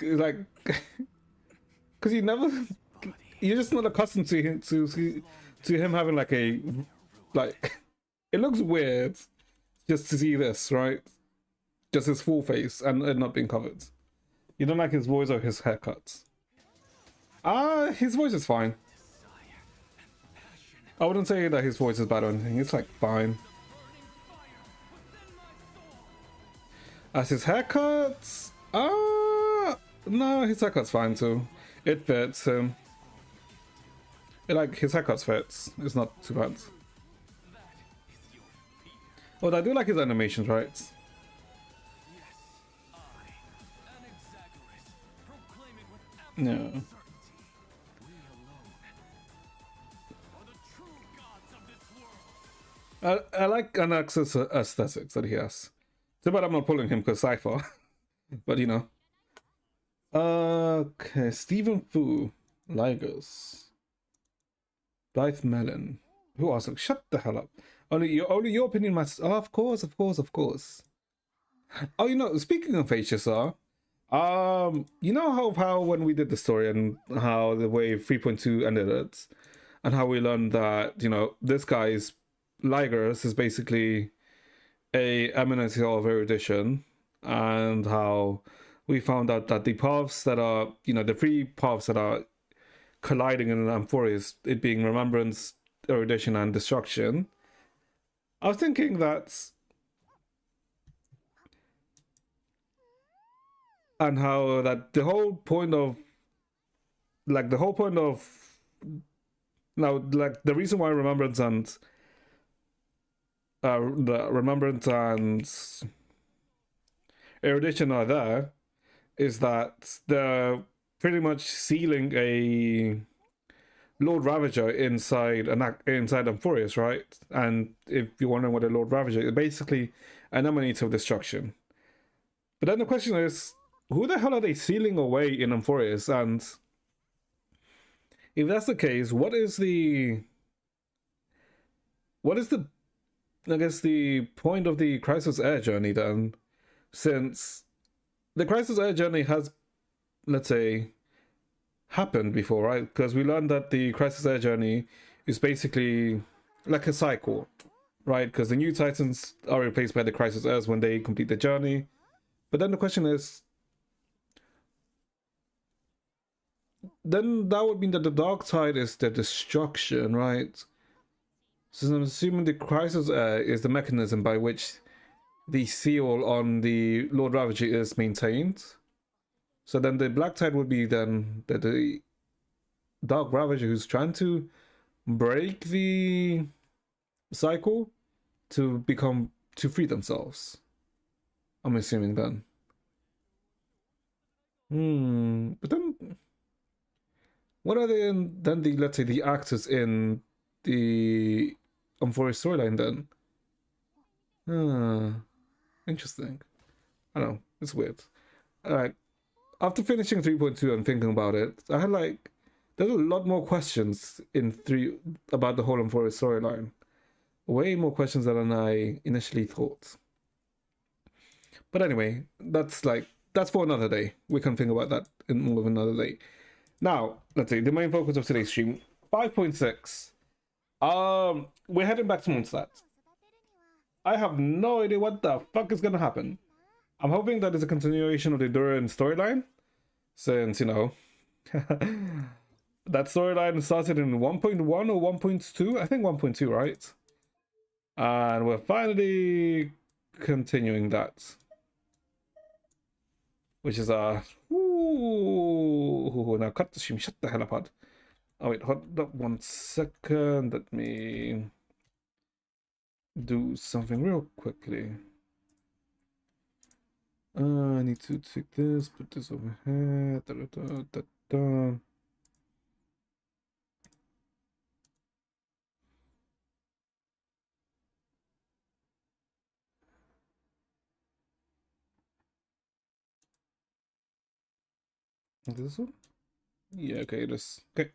Like, because you never, you're just not accustomed to him to him having like a, like, it looks weird just to see this, right? Just his full face and it not being covered. You don't like his voice or his haircut? His voice is fine. I wouldn't say that his voice is bad or anything. It's like fine. As his haircuts, no, his haircut's fine too. It fits him. Like, his haircut fits. It's not too bad. But I do like his animations, right? Yeah. I like Anax's aesthetics that he has. Too bad I'm not pulling him because Cypher. But you know. Okay, Stephen Fu, Ligos, Blythe Mellon. Who else? Shut the hell up. Only your opinion matters. Oh, of course. Oh, you know, speaking of HSR, You know how when we did the story and how the way 3.2 ended it, and how we learned that this guy's Ligers is basically a eminence of erudition, and how we found out that the paths that are the three paths that are colliding in Amphorius, it being remembrance, erudition, and destruction. I was thinking that, and how that the whole point of now, like, the reason why the remembrance and erudition are there is that they're pretty much sealing a Lord Ravager inside Amphorius, right? And if you're wondering what a Lord Ravager is, basically an emanate of destruction. But then the question is, who the hell are they sealing away in Amphorius? And if that's the case, what is the I guess the point of the Crisis Air journey then? Since the Crisis Air journey has, let's say, happened before, right? Because we learned that the Crisis Air journey is basically like a cycle, right? Because the new Titans are replaced by the Crisis Airs when they complete the journey. But then the question is, then that would mean that the dark tide is the destruction, right? So I'm assuming the Crisis Air is the mechanism by which the seal on the Lord Ravager is maintained. So then the black tide would be then the Dark Ravager who's trying to break the cycle to free themselves. I'm assuming then. But then what are then the, let's say, the actors in the Amphorius storyline then? Interesting. I don't know, it's weird. Alright. After finishing 3.2 and thinking about it, I had there's a lot more questions in 3 about the whole Amphorius storyline. Way more questions than I initially thought. But anyway, that's for another day. We can think about that in more of another day. Now, let's see, the main focus of today's stream, 5.6. We're heading back to Mondstadt. I have no idea what the fuck is gonna happen. I'm hoping that it's a continuation of the Duran storyline, since, that storyline started in 1.1 or 1.2? I think 1.2, right? And we're finally continuing that. Which is now cut the stream, shut the hell up. Oh wait, hold up 1 second. Let me do something real quickly. I need to take this, put this over here. This one? Yeah, okay, it is. Okay.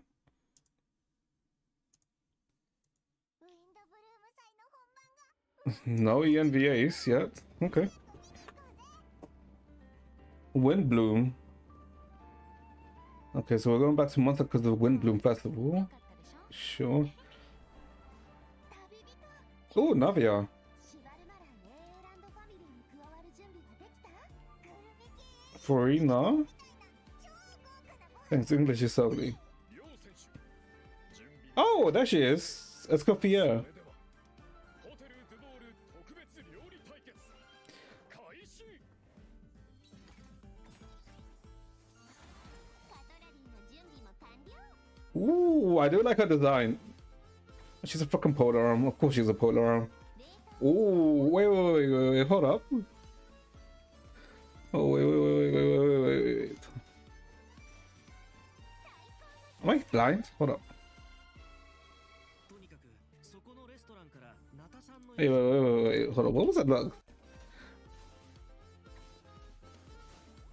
No ENVAs yet. Okay. Windbloom. Okay, so we're going back to Mondstadt because of the Windbloom Festival. Sure. Oh, Navia. Farina? Thanks, English is solely. Oh, there she is. Let's go Pierre. Ooh, I do like her design. She's a fucking polar arm. Of course she's a polar arm. Ooh, wait, hold up. Oh, wait. Am I blind? Hold up. Wait. Hold on. What was that look?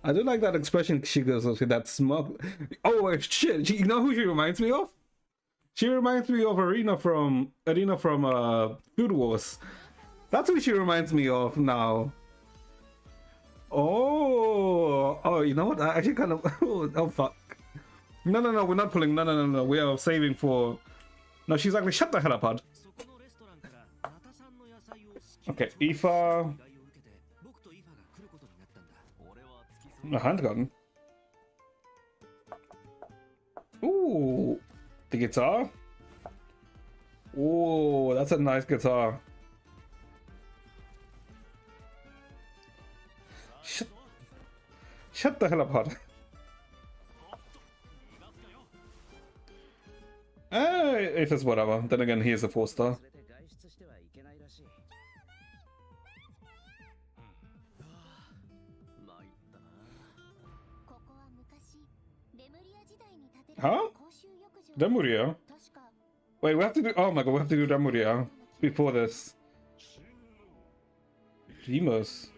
I do like that expression she goes with, that smug. Oh shit! You know who she reminds me of? She reminds me of Arena from Food Wars. That's who she reminds me of now. Oh, you know what? I actually kind of. Oh, fuck. No, no, no. We're not pulling. No, no, no, no. We are saving for. No, she's like, shut the hell up, Hud. Okay, Aoife. A handgun. Ooh, the guitar. Ooh, that's a nice guitar. Shut the hell up, Hud. If it's whatever. Then again, he is a 4-star. Huh? Damuria? Wait, we have to do. Oh my god, we have to do Damuria before this. Remus.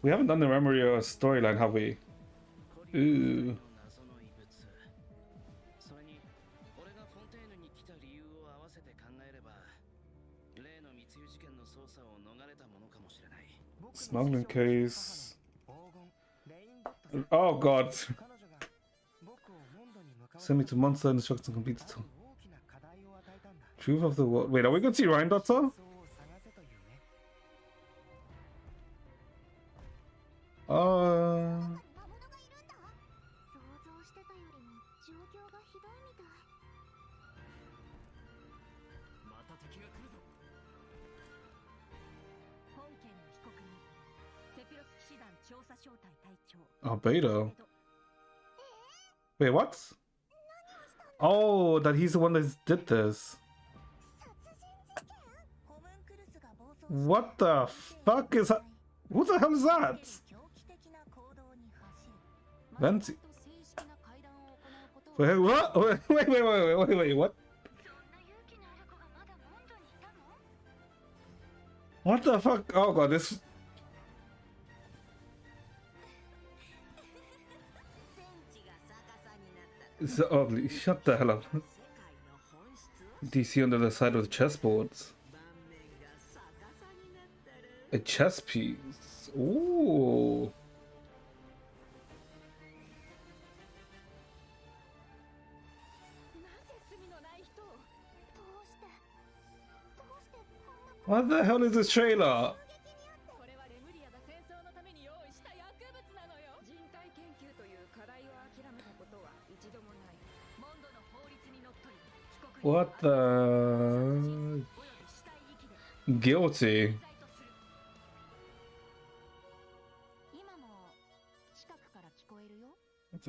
We haven't done the Damuria storyline, have we? Ooh. Smuggling case. Oh god. Send me to Mondstadt and instruct to complete the Truth of the world. Wait, are we going to see Ryan Doctor? Oh, Beta. Wait, what? Oh, that he's the one that did this. What the fuck is that? What the hell is that? Venti. Wait, what? Wait, what? What the fuck? Oh god, this. It's ugly. Shut the hell up. DC under the side of the chessboards. A chess piece. Ooh. What the hell is this trailer? What the? Guilty.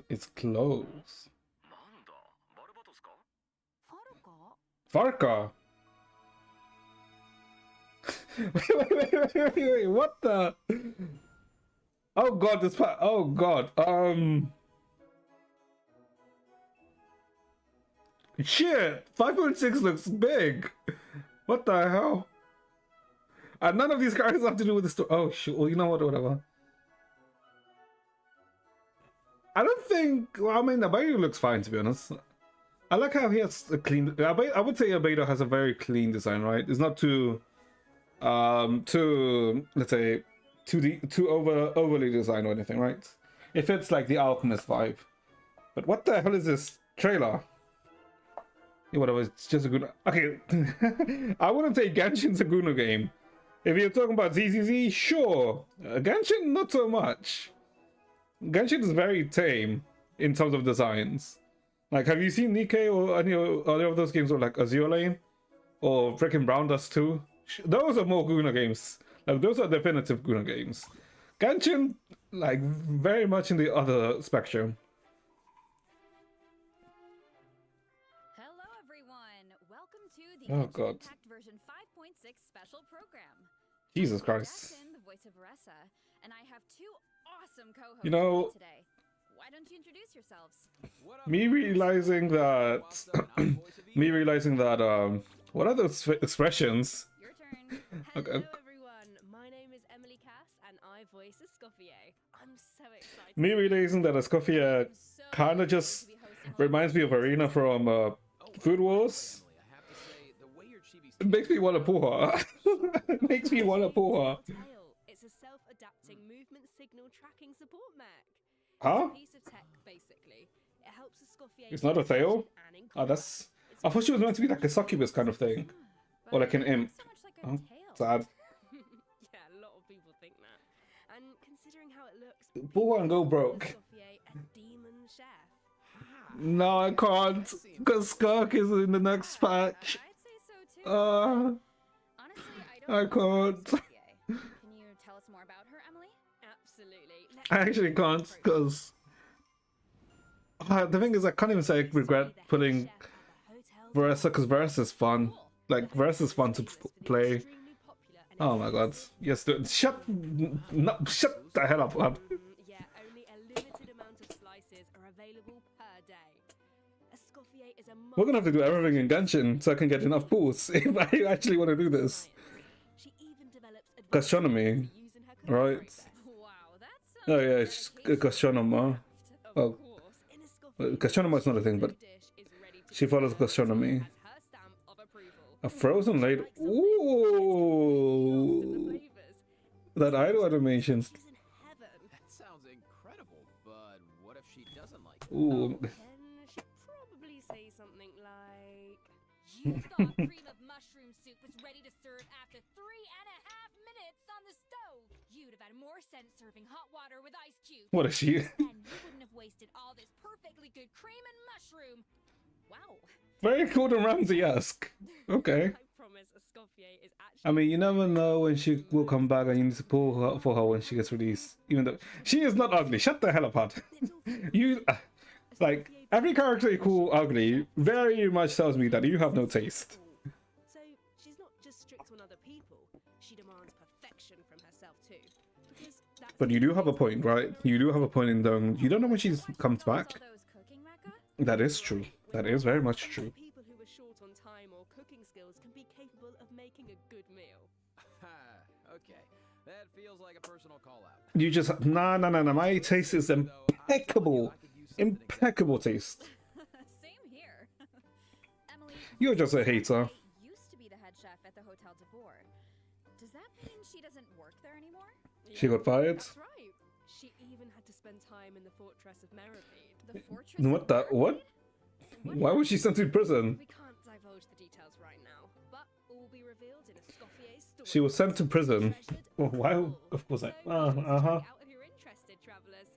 It's close. Farka. Wait, what the? Oh god, this part. Oh god. Shit, 5.6 looks big. What the hell? And none of these characters have to do with the story. Oh shit. Well, you know what? Whatever. I don't think. Well, I mean, Abedo looks fine, to be honest. I like how he has a clean. I would say Abedo has a very clean design, right? It's not too, let's say, too overly designed or anything, right? It fits like the Alchemist vibe. But what the hell is this trailer? Yeah, whatever. It's just a good. Okay, I wouldn't say Genshin's a Guna game. If you're talking about ZZZ, sure. Genshin, not so much. Genshin is very tame in terms of designs. Like, have you seen Nikkei or any of those games, or like Azure Lane or freaking Brown Dust 2? Those are more Guna games. Like, those are definitive Guna games. Genshin, like, very much in the other spectrum. Hello, everyone. Welcome to the Oh god, Impact version 5.6 special program. Jesus I'm Christ. Jackson, the voice of Ressa, and I have two awesome co-hosts You know, today. Why don't you introduce yourselves? me realizing that, what are those expressions? Your turn. Okay. Hello everyone, my name is Emily Cass and I voice Escoffier. I'm so excited. Me realizing that Escoffier kind of just reminds me of Arena from Food Wars. I have to say, the way you're It makes me want to pull her. It makes me want to pull her. Tail. It's a self-adapting movement signal tracking support mech. Huh? It's a piece of tech, basically. It helps Escoffier It's not a tail? and in Oh, that's... It's I thought she was meant to be like a succubus kind of thing. Or like an imp. So much like a Oh, tail. sad. Yeah, a lot of people think that. And considering how it looks, Pull her and go broke. Escoffier a demon chef. No, I can't. Because Skirk is in the next patch. I'd say so too. Honestly, I I don't know can't. about Escoffier. Can you tell us more about her, Emily? Absolutely. I actually can't, because... the thing is, I can't even say I regret putting Versa, because Versa is fun. Like, Versa is fun to play. Oh my god. Yes, dude. Shut the hell up, man. Yeah, only a limited amount of slices are available per day. Escoffier is a We're gonna have to do everything in Genshin so I can get enough pools if I actually want to do this. She even develops Gastronomy, advanced to use in her cooking right? process. Wow, that's Oh yeah, it's gastronomer. Of Oh, course, in Escoffier, gastronomer is not a thing, but the dish is ready to she be follows served gastronomy. and has her stamp of approval. A frozen lady. Like something lost Ooh, in the flavors. that idol animations. She's in heaven. That sounds incredible, but what if she doesn't like it? Ooh, Then she'd probably say something like, You thought cream of mushroom soup was ready to serve after 3.5 minutes on the stove. You'd have had more sense serving hot water with ice cubes. what is she? Then you wouldn't have wasted all this perfectly good cream and mushroom. Wow. Very Gordon Ramsay-esque. Okay. I promise Escoffier is actually I mean, you never know when she will come back, and you need to pull her for her when she gets released. Even though she is not ugly. Shut the hell up, Hud. You, like, every character you call ugly very much tells me that you have no taste. So she's not just strict on other people. She demands perfection from herself too. Because that's But you do have a point, right? You do have a point in the... You don't know when she comes back. All those cooking, Mecca? That is true. That is very much true. people who are short on time or cooking skills can be capable of making a good meal. Okay, that feels like a personal call out. You just... Nah. My taste is impeccable. Impeccable taste. Same here. Emily, You're just a hater. used to be the head chef at the Hotel de Boer. Does that mean she doesn't work there anymore? She got fired? That's right. She even had to spend time in the fortress of Meripede. The fortress. What of the... Mermaid? What? Why was she sent to prison? We can't divulge the details right now, but all will be revealed in Escoffier's story. She was sent to prison. Treasured Well, why? all. Of course, So I... check it uh-huh. out if you're interested, travelers.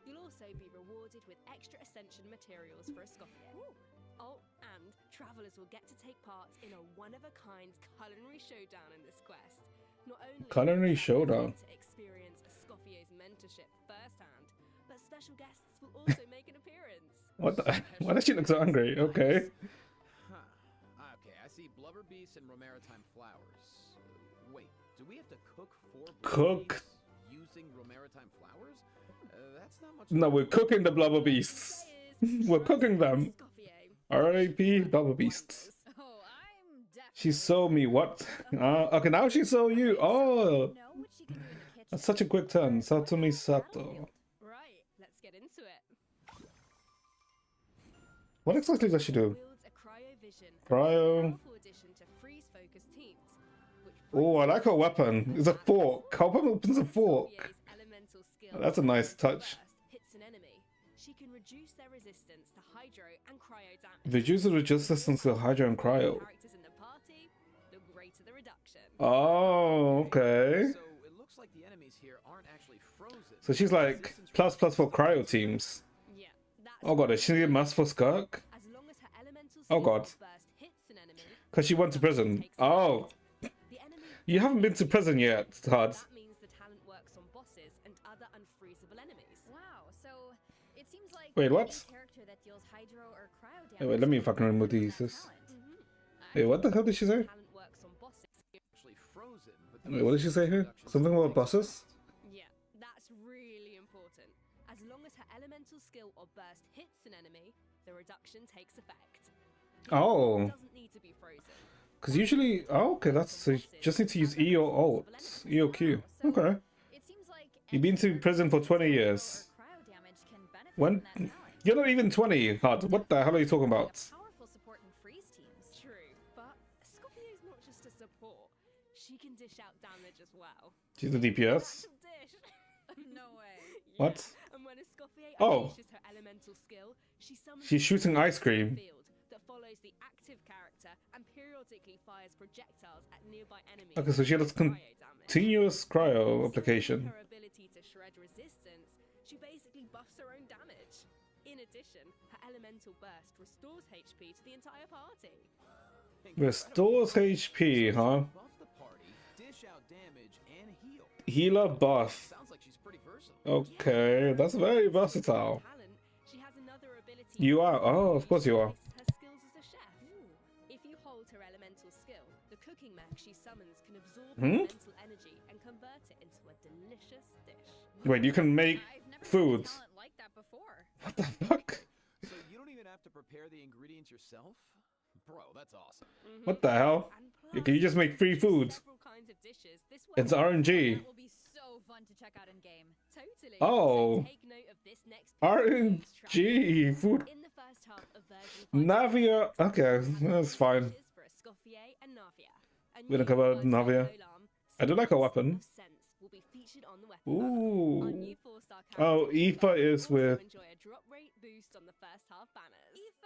You'll also be rewarded with extra ascension materials for Escoffier. Oh, and travelers will get to take part in a one-of-a-kind culinary showdown in this quest. Not only Culinary will travelers showdown. get to experience Escoffier's mentorship firsthand, but special guests will also make an appearance. What the... Why does she look so angry? Okay. Huh. Okay, I see blubber beasts and romaritime flowers. Wait, do we have to cook 4 blubber Cook. beasts using romaritime flowers? That's not much. No, we're cooking the blubber beasts. Players, We're trust cooking them. Escoffier. R.I.P. blubber beasts. Oh, I'm definitely. She saw me, what? Okay, now she saw you. Oh, Know what she can do in the kitchen. that's such a quick turn. Satomi Sato. Right, let's get into it. What exactly does she do? Wields a cryovision, Cryo. a powerful addition to freeze-focused teams, which Oh, I like her weapon. It's a fork. How weapon opens a fork? Escoffier's elemental skill That's a nice touch. burst hits an enemy. She can reduce their resistance to hydro and cryo damage. Reduces resistance to hydro and cryo. Characters in the party, the greater the reduction. Oh, okay. So it looks like the enemies here aren't actually frozen. So she's like plus for cryo teams. Yeah, that's Oh god, is she a must for Skirk? as long as her elemental Oh, skill God. burst hits an enemy. Because she went to prison. Oh, The enemy you haven't been to prison yet, Hud. That means the talent works on bosses and other unfreezable enemies. Wow, so it seems like Wait, what? any character that deals hydro or cryo damage. Hey, wait, let me fucking remove has these. that This- talent. Wait, what the hell did she say? Talent works on bosses. Actually frozen. But Wait, what did she say here? Something about buses? Yeah, that's really important. As long as her elemental skill or burst hits an enemy, the reduction takes effect. Oh, It doesn't need to be frozen. because usually, oh, okay, that's so you just need to use E or Alt, E or Q. Okay. It seems like You've been to any prison for 20 hydro or years. cryo damage can benefit When? from that talent. You're not even 20, Hud. What the hell are you talking about? A powerful support in freeze teams. True, but Escoffier's not dish out damage as well. She's a DPS. Dish. No way. What? And when a Scoffier Oh. unleashes her elemental skill, she summons She's a shooting field ice cream. that follows the active character and periodically fires projectiles at nearby enemies. Okay, so she does for cryo damage. continuous cryo With application. her ability to shred resistance, she basically buffs her own damage. In addition, her elemental burst restores HP to the entire party. Restores HP, huh? Buff the party, dish out damage, and heal. Healer buff. Sounds like she's pretty versatile. Okay, that's very versatile. Talent, she has another ability You are. Oh, of course you are. her skills as a chef. If you hold her elemental skill, the cooking mech she summons can absorb elemental energy and convert it into a delicious dish. Wait, you can make I've never food. seen talent like that before. What the fuck? So you don't even have to prepare the ingredients yourself? Bro, that's awesome. What the hell? And Yeah, can you just make free food? several kinds of dishes. This way It's RNG. That will be so fun to check out in game. Totally. Oh. So take note of this next piece of news, RNG food. In the first half of version 5, Navia. Okay, that's fine. dishes for a Scoffier and Navia. A We're gonna new cover word Navia. alarm, I do like her weapon. of sense, will be featured on the weapon bar. Our Ooh. new 4-star Oh, character Aoife will is also with enjoy a drop rate boost on the first half banners. Aoife,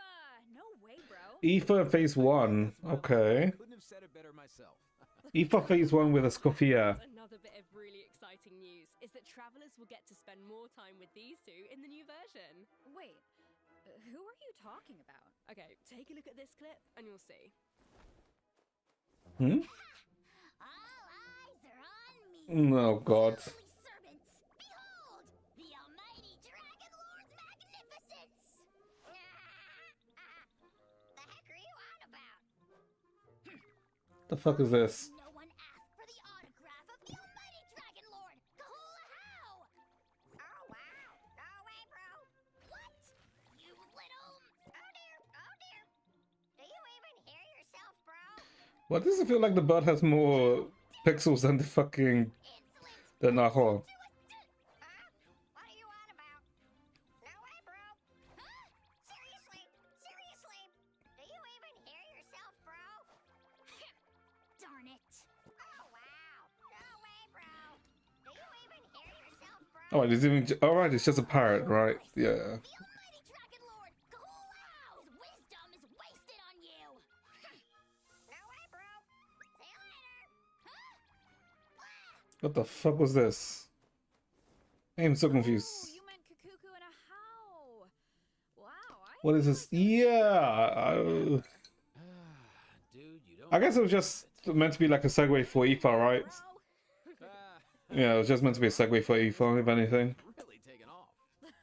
no way, bro. Aoife in phase 1. Okay. Couldn't have said it better myself. Aoife phase 1 with a Scofia. Another bit of really exciting news is that travelers will get to spend more time with these two in the new version. Wait, who are you talking about? Okay, take a look at this clip and you'll see. Hmm? All eyes are on me. Oh god. Holy servants, behold the almighty Dragon Lord's magnificence. The heck are you on about? The fuck is this? No one asked for the autograph of the almighty Dragon Lord. Kahula how? Oh wow. No way, bro. What? You little. Oh dear. Oh dear. Do you even hear yourself, bro? Why does it feel like the bird has more pixels than the fucking... Insolent. the Nahor? Huh? What are you on about? No way, bro. Huh? Seriously? Seriously? Do you even hear yourself, bro? Darn it. Oh, wow. No way, bro. Do you even hear yourself, bro? Oh, it's even... Alright, it's just a parrot, right? Yeah. The almighty Dragon Lord, Kahulao's wisdom is wasted on you. No way, bro. See you later. Huh? Blah. What the fuck was this? I'm so Oh, confused. you meant Kukuku and a how. Wow, What is this? Yeah. Dude, you don't. I guess it was just meant to be like a segue for Aoife, right? Bro, Ah, Yeah, it was just meant to be a segue for Aoife, if anything. really taken off.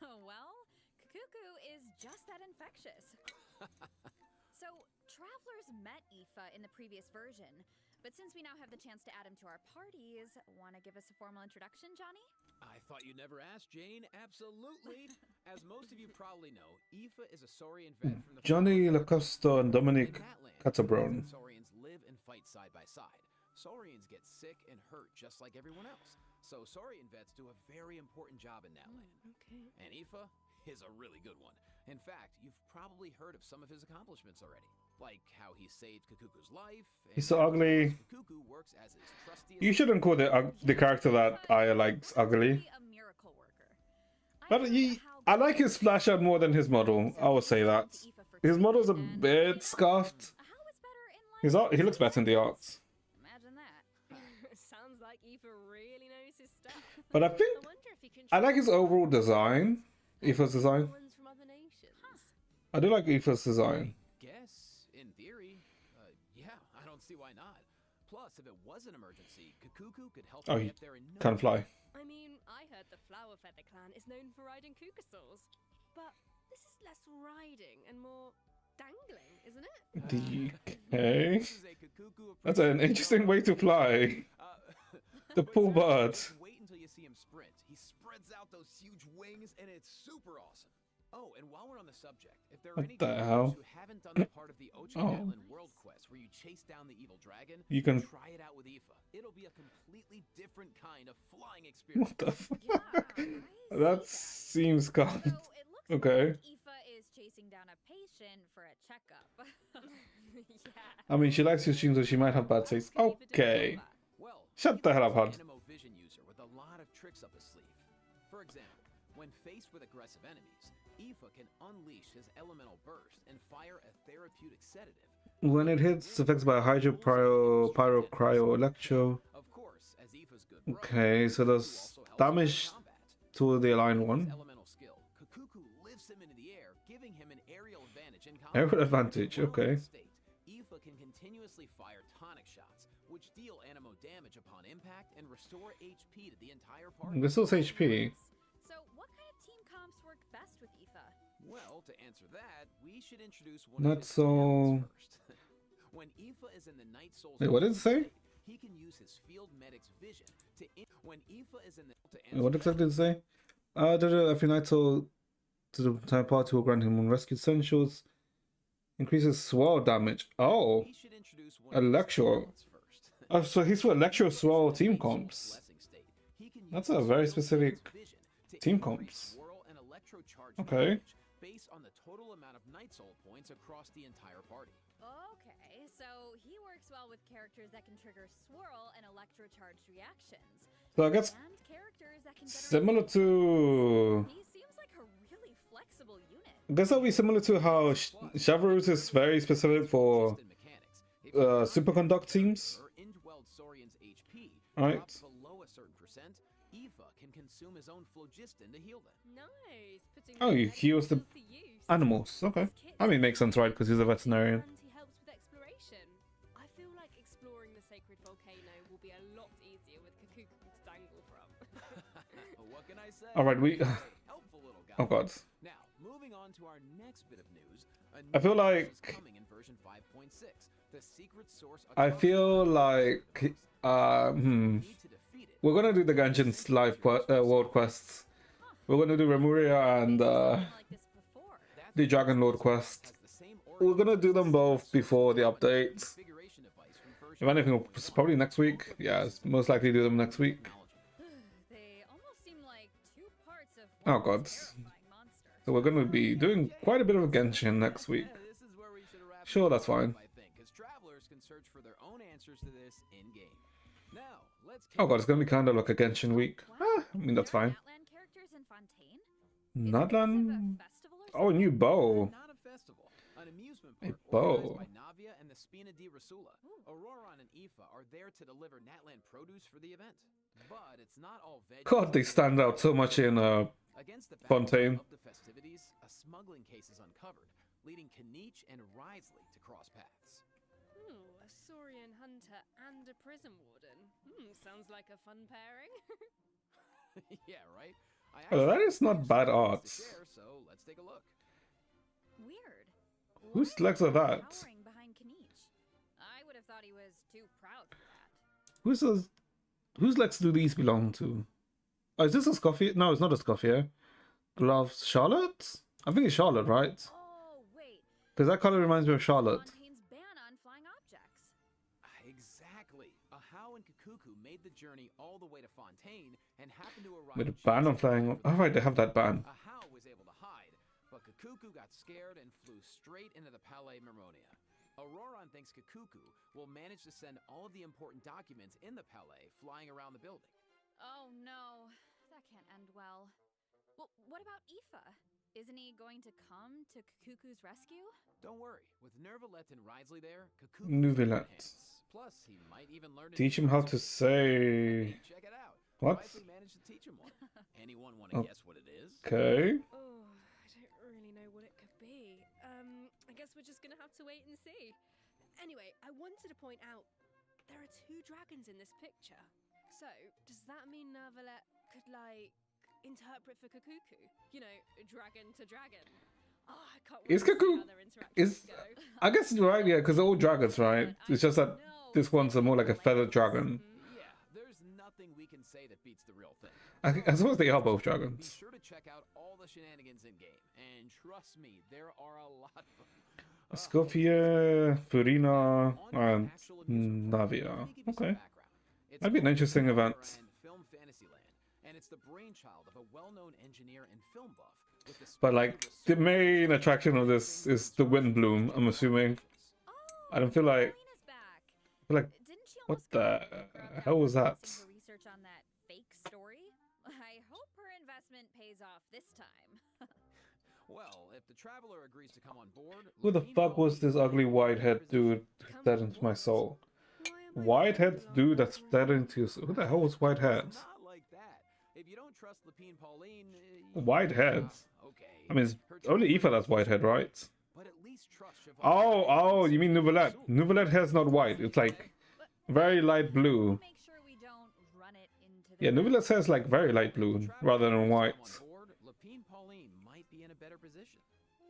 well, Kukuku is just that infectious. So, travelers met Aoife in the previous version, but since we now have the chance to add him to our parties, want to give us a formal introduction, Johnny? I thought you'd never ask, Jane. Absolutely. As most of you probably know, Aoife is a Saurian vet from the Johnny Lacosta and Dominic In that land, Catabron. Saurians live and fight side by side. Saurians get sick and hurt just like everyone else. So Saurian vets do a very important job in that land. okay. And Aoife is a really good one. In fact, you've probably heard of some of his accomplishments already. Like how he saved Kukuku's life. and He's so ugly. Kukuku works as his trustiest. You shouldn't call the character that I like ugly. A miracle worker. But I like his splash art more than his model. I would say that. His model's a bit scuffed. He looks better in the arts. Imagine that. Sounds like Aoife really knows his stuff. But I think I wonder if he can I like his overall design. Aoife's design. ones from other nations. I do like Aoife's design. Guess, in theory, yeah, I don't see why not. Plus, if it was an emergency, Kukuku could help Oh, you he get there in no can fly. I mean, I heard the Flower Feather clan is known for riding kukasaurs. But this is less riding and more dangling, isn't it? Okay. This is a Kukuku That's an interesting way to fly. The but poor bird. seriously, wait until you see him sprint. He spreads out those huge wings, and it's super awesome. Oh, and while we're on the subject, if there are What any the hell? Kukukus who haven't done the part of the Ocean Oh. Island World Quest where you chase down the evil dragon, You can- try it out with Aoife. It'll be a completely different kind of flying experience. What the fuck? Yeah, That seems So calm. it looks Okay. like Aoife is chasing down a patient for a checkup. Yeah. I mean, she likes your streams, so she might have bad taste. Okay. Well, Shut the hell up, Hunt. Animo vision user with a lot of tricks up his sleeve. For example, when faced with aggressive enemies, Aoife can unleash his elemental burst and fire a therapeutic sedative. When it hits, affects by hydro, pyro, cryo, electro. Of course, as Aoife's good brother, Okay, so Kukuku does also helps damage in combat. to the aligned With one. his elemental skill, Kukuku lifts him into the air, giving him an aerial advantage in combat. Aerial advantage, While in okay. this state, Aoife can continuously fire tonic shots, which deal animo damage upon impact and restore HP to the entire party. This is HP. So, what kind of team comps work best with Aoife? Well, to answer that, we should introduce one Not of his so- talents first. When Aoife is in the Night Soul's Wait, what did it say? state, he can use his field medic's vision to when Aoife is in the What exactly did it say? Every night to the entire party will grant him rescue essentials. Increases swirl damage. Oh, we should introduce one of his electro. talents first. Oh, so he's for electro swirl team comps. Blessing state. He can use That's a his very field specific medic's vision to team increase comps. swirl and electrocharge Okay. damage based on the total amount of Night Soul points across the entire party. Okay, so he works well with characters that can trigger swirl and electrocharged reactions. So I guess And characters that can similar to. He seems like a really flexible unit. I guess that'll be similar to how Chavarus is very specific for Just in mechanics, if you knock superconduct teams. or indwelled Saurian's HP Right. drops below a certain percent, Aoife can consume his own phlogiston to heal them. Nice. Putting Oh, the he heals the skills to use. animals. Okay. I mean, makes sense, right? Because he's a veterinarian. And he helps with exploration. I feel like exploring the sacred volcano will be a lot easier with Kukuku to dangle from. What can I say? All right, we. He's a helpful little guy. Oh god. Now, moving on to our next bit of news. A I feel new source is like- coming in version 5.6. The secret source. I Akari feel Island. like You need to defeat it. we're gonna do the Genshin's live world quests. We're gonna do Remuria and Something like this before. That's the because Dragon Lord this quest. has the same We're gonna do them both before the origin updates. configuration device from If version anything, it's probably next week. Yeah, it's most likely do them next week. technology. They almost seem like two parts of Oh, one God. terrifying monster. So we're gonna be doing quite a bit of Genshin next week. Yeah, this is where we should wrap Sure, it that's up, fine. I think, because travelers can search for their own answers to this in game. Now, let's. Oh god, it's gonna be kind of like a Genshin week. Wow, I mean that's there are fine. Outland characters in Fontaine? Is it because of a Nadlan. festival or Oh, a new bow. Not a festival, an amusement A park bow. organized by Navia and the Spina di Rasula. Auroron and Aoife are there to deliver Natlan produce for the event. But it's not all veggies. God, they stand out so much in Against the Fontaine. backdrop of the festivities, a smuggling case is uncovered, leading Kanich and Risley to cross paths. A Saurian hunter and a prison warden. Sounds like a fun pairing. Yeah, right? I Oh, that actually is not have bad some things arts. to share, so let's take a look. Weird. Whose Why legs is are he that? cowering behind Kanich? I would have thought he was too proud for that. whose legs do these belong to? Oh, is this a Scoffy? No, it's not a Scoffy. Gloves, Charlotte? I think it's Charlotte, right? Oh, wait. Because that color reminds me of Charlotte. Fontaine's ban on flying objects. Exactly. Ahau and Kukuku made the journey all the way to Fontaine and happened to arrive With a just ban on in time flying. for the Oh, right, they have that ban. Ahau was able to hide, but Kukuku got scared and flew straight into the Palais Mermonia. Auroron thinks Kukuku will manage to send all of the important documents in the Palais flying around the building. Oh no, that can't end well. Well, what about Aoife? Isn't he going to come to Kukuku's rescue? Don't worry, with Nervalette and Risley there, Kukuku Nervalette. Plus, he might even learn to Teach do him how it. to say. Check it out. What? Risley managed to teach him one. Anyone want to Oh. guess what it is? Okay. Oh, I don't really know what it could be. I guess we're just gonna have to wait and see. Anyway, I wanted to point out there are two dragons in this picture. So, does that mean Nervalette could, like, interpret for Kukuku? You know, dragon to dragon. Oh, I can't wait Is to see Kuku- how their interactions go. I guess you're right, yeah, because they're all dragons, right? But It's just that know this one's a more like a feathered dragon. Yeah, there's nothing we can say that beats the real thing. I suppose they are both Be dragons. sure to check out all the shenanigans in game, and trust me, there are a lot of them. Scoffia, Furina, On to the and actual amusement park. Navia. Let me give you some Okay. background. It's That'd be an called interesting Opera event. and Film Fantasyland, and it's the brainchild of a well-known engineer and film buff. With the But spirit like of the research, main attraction of this is the wind bloom, I'm assuming. Oh, I don't feel like Elena's back. I feel like Didn't she What almost the got hell was that? financing her research on that fake story. I hope her investment pays off this time. Well, if the traveler agrees to come on board, Who the Lapine fuck was Pauline this will ugly be in a better whitehead dude position. who stared into my soul? Why am I Whitehead feeling dude that like stared into your soul? Who the hell was Whitehead? It's not like that. If you don't trust Lapine Pauline, Whitehead? okay. I mean, it's Her only track Aoife that's record is Whitehead, strong, right? but at least trust Chevalier Oh, and you mean Sylvia Nouvellette. Soul. Nouvellette hair's not white. It's like very light blue. Make sure we don't run it into the Yeah, Nouvellette's hair is like very light blue rather than white. Board, Lapine Pauline might be in a better position.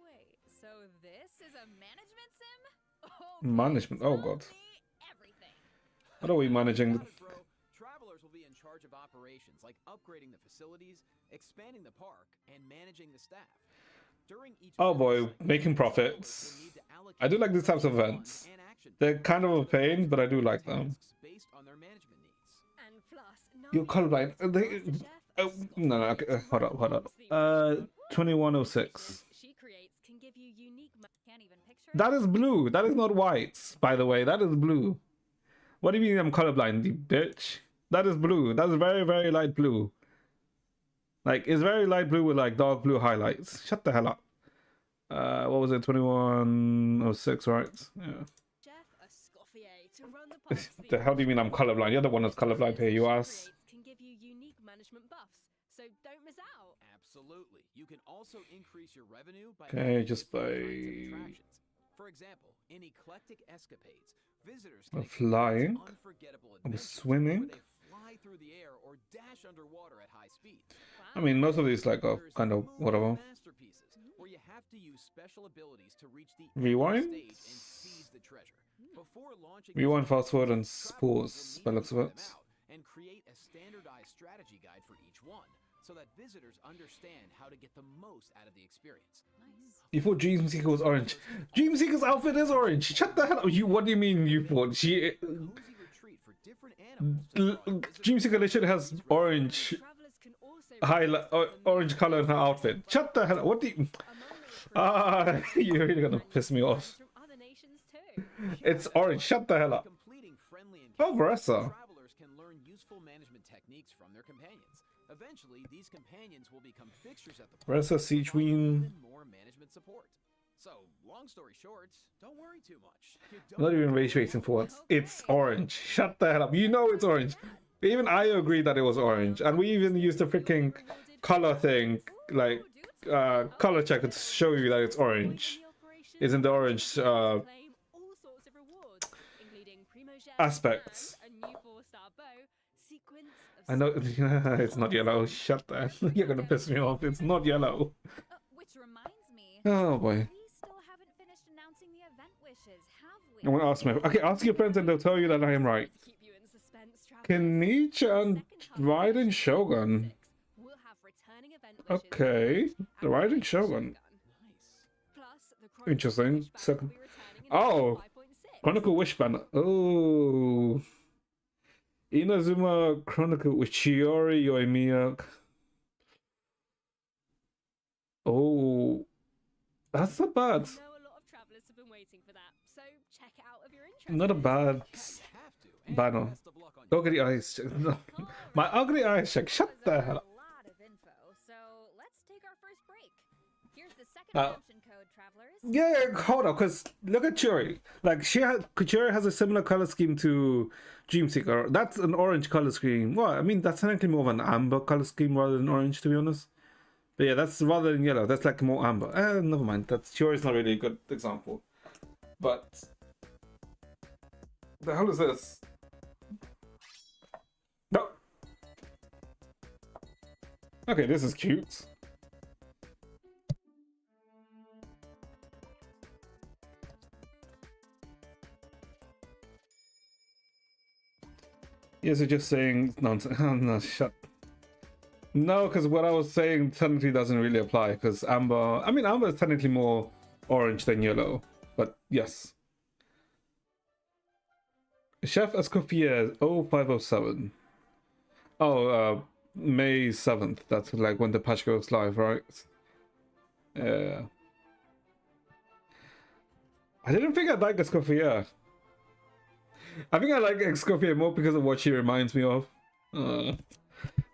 Wait, so this is a management sim? Management, oh tell god. me everything. How are we managing? Got it, bro. Travelers will be in charge of operations like upgrading the facilities, expanding the park, and managing the staff. During each Oh business boy, cycle, making travelers profits. will need to allocate I do like these types of fun events. and action They're kind of a to the pain, but I do tasks like them. based on their management needs. And plus, You're colorblind. Oh, no, okay, hold up. 2106. She creates can give you unique. Can't even picture That is blue. That is not white, by the way. That is blue. What do you mean I'm colorblind, you bitch? That is blue. That's very, very light blue. Like, it's very light blue with like dark blue highlights. Shut the hell up. What was it? 2106, right? Yeah. Jeff Escoffier to run the park's The hell do you mean I'm colorblind? You're the one that's colorblind here, you ass. Can give you unique management buffs, so don't miss out. Absolutely. You can also increase your revenue by Okay, adding just different by- kinds of attractions. For example, in Eclectic Escapades, visitors can I'm experience flying. unforgettable I'm adventures swimming. where they fly through the air or dash underwater at high speed. I mean, most of these like are There's kind of movie whatever. masterpieces where you have to use special abilities to reach the Rewind? end stage and seize the treasure. Before launching Rewind, the fast forward, and travelers pause will by need looks to of try it. them out and create a standardized strategy guide for each one, so that visitors understand how to get the most out of the experience. You thought Dream Seeker was orange. Dream Seeker's outfit is orange. Shut the hell up. You. What do you mean you thought? She. Cozy retreat for different animals to draw in visitors' Dream Seeker literally has orange Travelers can also highlight, orange color in her outfit. Shut the hell up. What do you? Ah, you're really gonna piss me off. from other nations too. It's orange. Shut the hell up. Completing friendly Oh, encounters, Varessa. travelers can learn useful management techniques from their companions. Eventually, these companions will become fixtures at the park, Varessa, Siege providing Queen. even more management support. So, long story short, don't worry too much. You I'm not don't even have to race racing for once. Okay. It's orange. Shut the hell up. You know it's orange. Even I agreed that it was orange, and we even used the freaking color thing, like color checker, to show you that it's orange. Isn't the orange aspects? I know it's not yellow. Shut that. You're gonna piss me off. It's not yellow. Which reminds me. Oh boy. We still haven't finished announcing the event wishes, have we? I want to ask my. Okay, ask your friends and they'll tell you that I am right. Kenichi and Raiden Shogun. Okay, the Raiden Shogun. Interesting. Second. Oh, Chronicle Wish banner. Oh. Inazuma Chronicle with Chiori Yoimiya. Oh. That's not bad. Not a bad banner. Ugly eyes check. No. My ugly eyes check. Shut the hell up. A lot of info, so let's take our first break. Here's the second Uh, redemption code, travelers. Yeah, hold up, because look at Churi. Like, Churi has a similar color scheme to Dreamseeker. That's an orange color scheme. Well, I mean, that's technically more of an amber color scheme rather than orange, to be honest. But yeah, that's rather than yellow. That's like more amber. Never mind. That's Churi's not really a good example. But the hell is this? No. Okay, this is cute. Yes, you're just saying nonsense. No, shut. No, because what I was saying technically doesn't really apply. Because amber, I mean, amber is technically more orange than yellow. But yes. Chef Escoffier 0507. Oh, May 7th. That's like when the patch goes live, right? I didn't think I'd like Escoffier. I think I like Excopiate more because of what she reminds me of.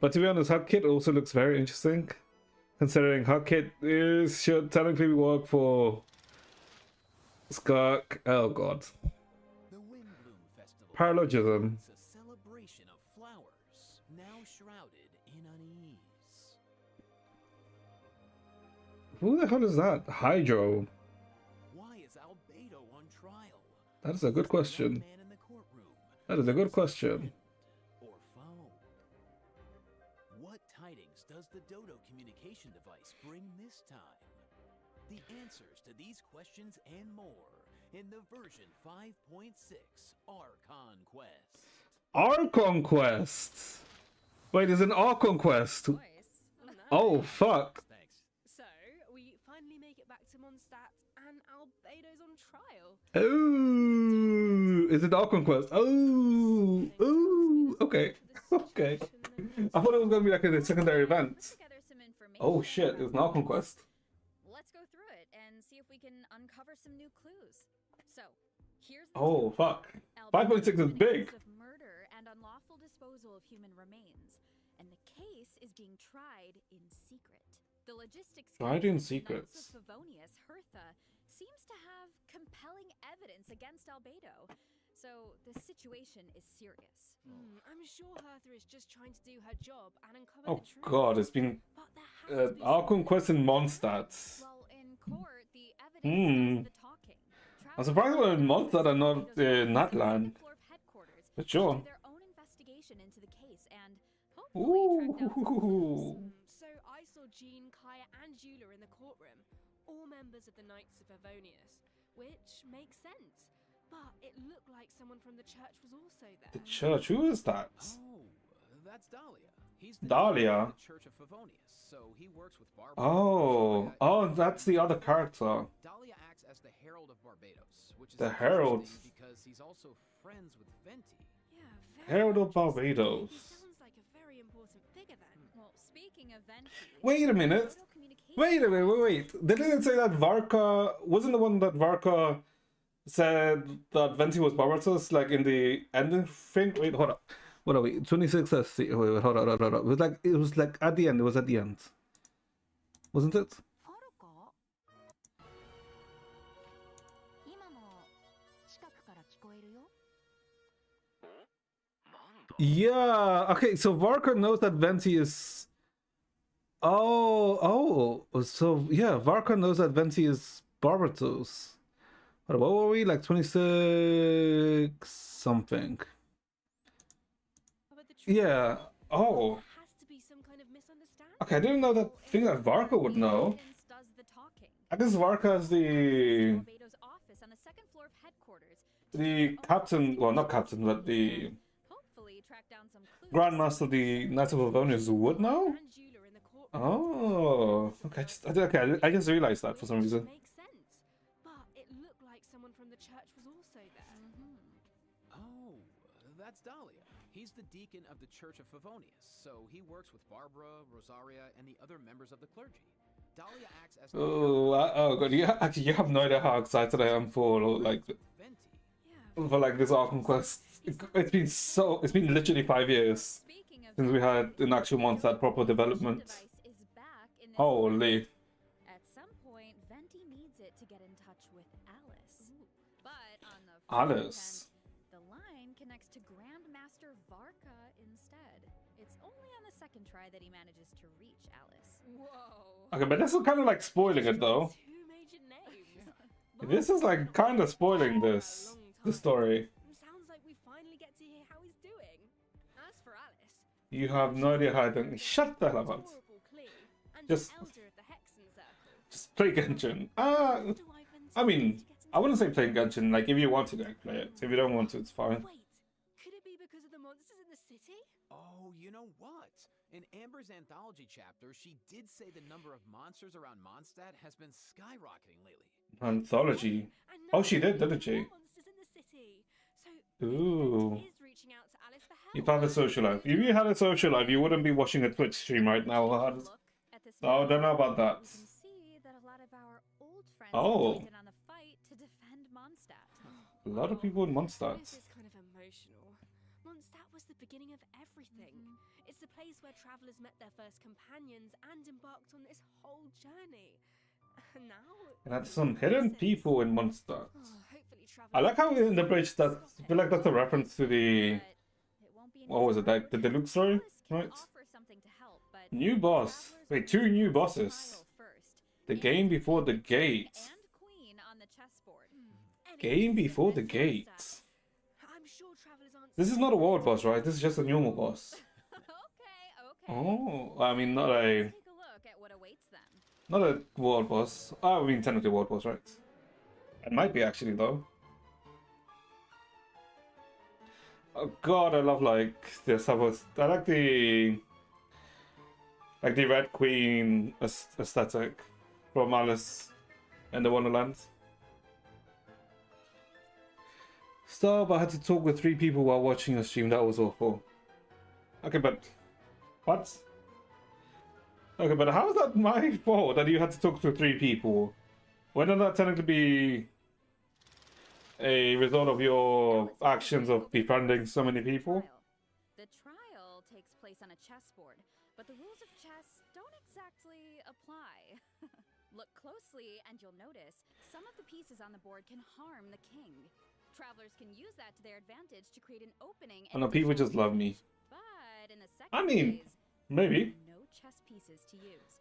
But to be honest, her kit also looks very interesting. Considering her kit is technically work for Skirk. Oh god. The Windbloom Festival Paralogism. is a celebration of flowers, now shrouded in unease. Who the hell is that? Hydro. Why is Albedo on trial? That is a good Is the young question. man in the courtroom That is a good his question. friend or foe? What tidings does the Dodo communication device bring this time? The answers to these questions and more in the version 5.6 Archon Quest. Archon Quest. Wait, is an Archon Quest? Voice. Oh fuck. Thanks. So, we finally make it back to Mondstadt, and Albedo's on trial. Oh, is it Archon Quest? Oh, ooh, okay, okay. I thought it was gonna be like a secondary event. Put together some information Oh shit, it's an about Archon this. Quest. Let's go through it and see if we can uncover some new clues. So, here's the Oh tip. fuck. Albedo 5.6 is been big. accused of murder and unlawful disposal of human remains, and the case is being tried in secret. The logistics Tried in company, secret. Knights of Favonius, Hertha, seems to have compelling evidence against Albedo, so the situation is serious. I'm sure Hertha is just trying to do her job and uncover Oh the truth. god, it's been But there has to be Archon some Quest in evidence. Mondstadt. Well, in court, the evidence does the talking. I'm surprised we're in Mondstadt and not in Natlan. But sure. Do their own investigation into the case and hopefully track down some clues. Ooh. So I saw Jean, Kaya, and Jula in the courtroom, all members of the Knights of Favonius, which makes sense. But it looked like someone from the church was also there. The church, who is that? Oh, that's Dahlia. He's the Dahlia? dean of the Church of Favonius, so he works with Barbara. Oh, Rosaria, oh, and that's the other character. Dahlia acts as the Herald of Barbados, which is The interesting Herald. because he's also friends with Venti. Yeah, very Herald of interesting. Barbados. He sounds like a very important figure then. Well, speaking of Venti, Wait a minute. Dodo communication- Wait a minute, wait. Didn't it say that Varka wasn't the one that Varka said that Venti was Barbatos, like in the ending thing? Wait, hold up. What are we? 26, let's see. Wait, hold on. It was like at the end, it was at the end. Wasn't it? ファルコ今も近くから聞こえるよ Yeah, okay, so Varka knows that Venti is... Oh, so yeah, Varka knows that Venti is Barbatos. What were we? Like 26 something. But the truth Yeah, is, oh. there has to be some kind of misunderstanding. Okay, I didn't know that thing that Varka would know. Evidence does the talking. I guess Varka is the Albedo's office on the second floor of headquarters. captain, well not captain, but the Hopefully track down some clues. Grandmaster of the Knights of Favonius would know? And Jula in the courtroom. Oh, okay, I just realized that for some reason. Makes sense. But it looked like someone from the church was also there. Oh, that's Dahlia. He's the deacon of the Church of Favonius, so he works with Barbara, Rosaria, and the other members of the clergy. Dahlia acts as the Oh god, you have no idea how excited I am for like Venti. Yeah. for like this Arkham quest. It's been literally 5 years Speaking of since we had an actual Mondstadt proper development. device is back in this Holy. At some point, Venti needs it to get in touch with Alice. But on the Alice. the line connects to Grandmaster Varka instead. It's only on the second try that he manages to reach Alice. Whoa. Okay, but this is kind of like spoiling it though. Two major names. This is like kind of spoiling the story. Sounds like we finally get to hear how he's doing. As for Alice, You have no idea how to shut the hell up. adorable Klee, and Just- an elder of the Hexen Circle. Just play Genshin. Do I mean, I wouldn't say play Genshin. Like if you want to, like, play it. If you don't want to, it's fine. Wait, could it be because of the monsters in the city? Oh, you know what? In Amber's anthology chapter, she did say the number of monsters around Mondstadt has been skyrocketing lately. Anthology. And Oh, now she did, there are didn't she? more monsters in the city. So Ooh. Venti is reaching out to Alice for help. If you had a social life. If you had a social life, you wouldn't be watching a Twitch stream right now. Look at this Oh, don't know about that. You can see that a lot of our old friends Oh. have joined in on the fight to defend Mondstadt. A lot of people in This Mondstadt. is kind of beginning of everything. It's the place where travelers met their first companions and embarked on this whole journey. Now, And that's some hidden people in Mondstadt. hopefully I like how in the bridge that I feel like that's a reference to the But it won't be an what was easy it, like the road. deluxe story, Alice can right? offer something to help, but New boss. travelers Wait, will 2 new need to bosses. trial first. The And game before the king gate. and queen on the chessboard. Game before the gate. I'm sure travelers aren't This is not a world boss, right? This is just a normal boss. Okay. Oh, I mean not a Let's take a look at what awaits them. not a world boss. I mean technically world boss, right? It might be actually though. Oh god, I love like this. I like the Red Queen aesthetic from Alice in the Wonderland. Stop, I had to talk with 3 people while watching a stream. That was awful. Okay, but what? Okay, but how is that my fault that you had to talk to 3 people? Wouldn't that technically be a result of your actions of befriending so many people? The trial takes place on a chessboard, but the rules of chess don't exactly apply. Look closely and you'll notice some of the pieces on the board can harm the king. Travelers can use that to their advantage to create an opening. I know people just love me. But in the second I mean, phase, maybe. no chess pieces to use.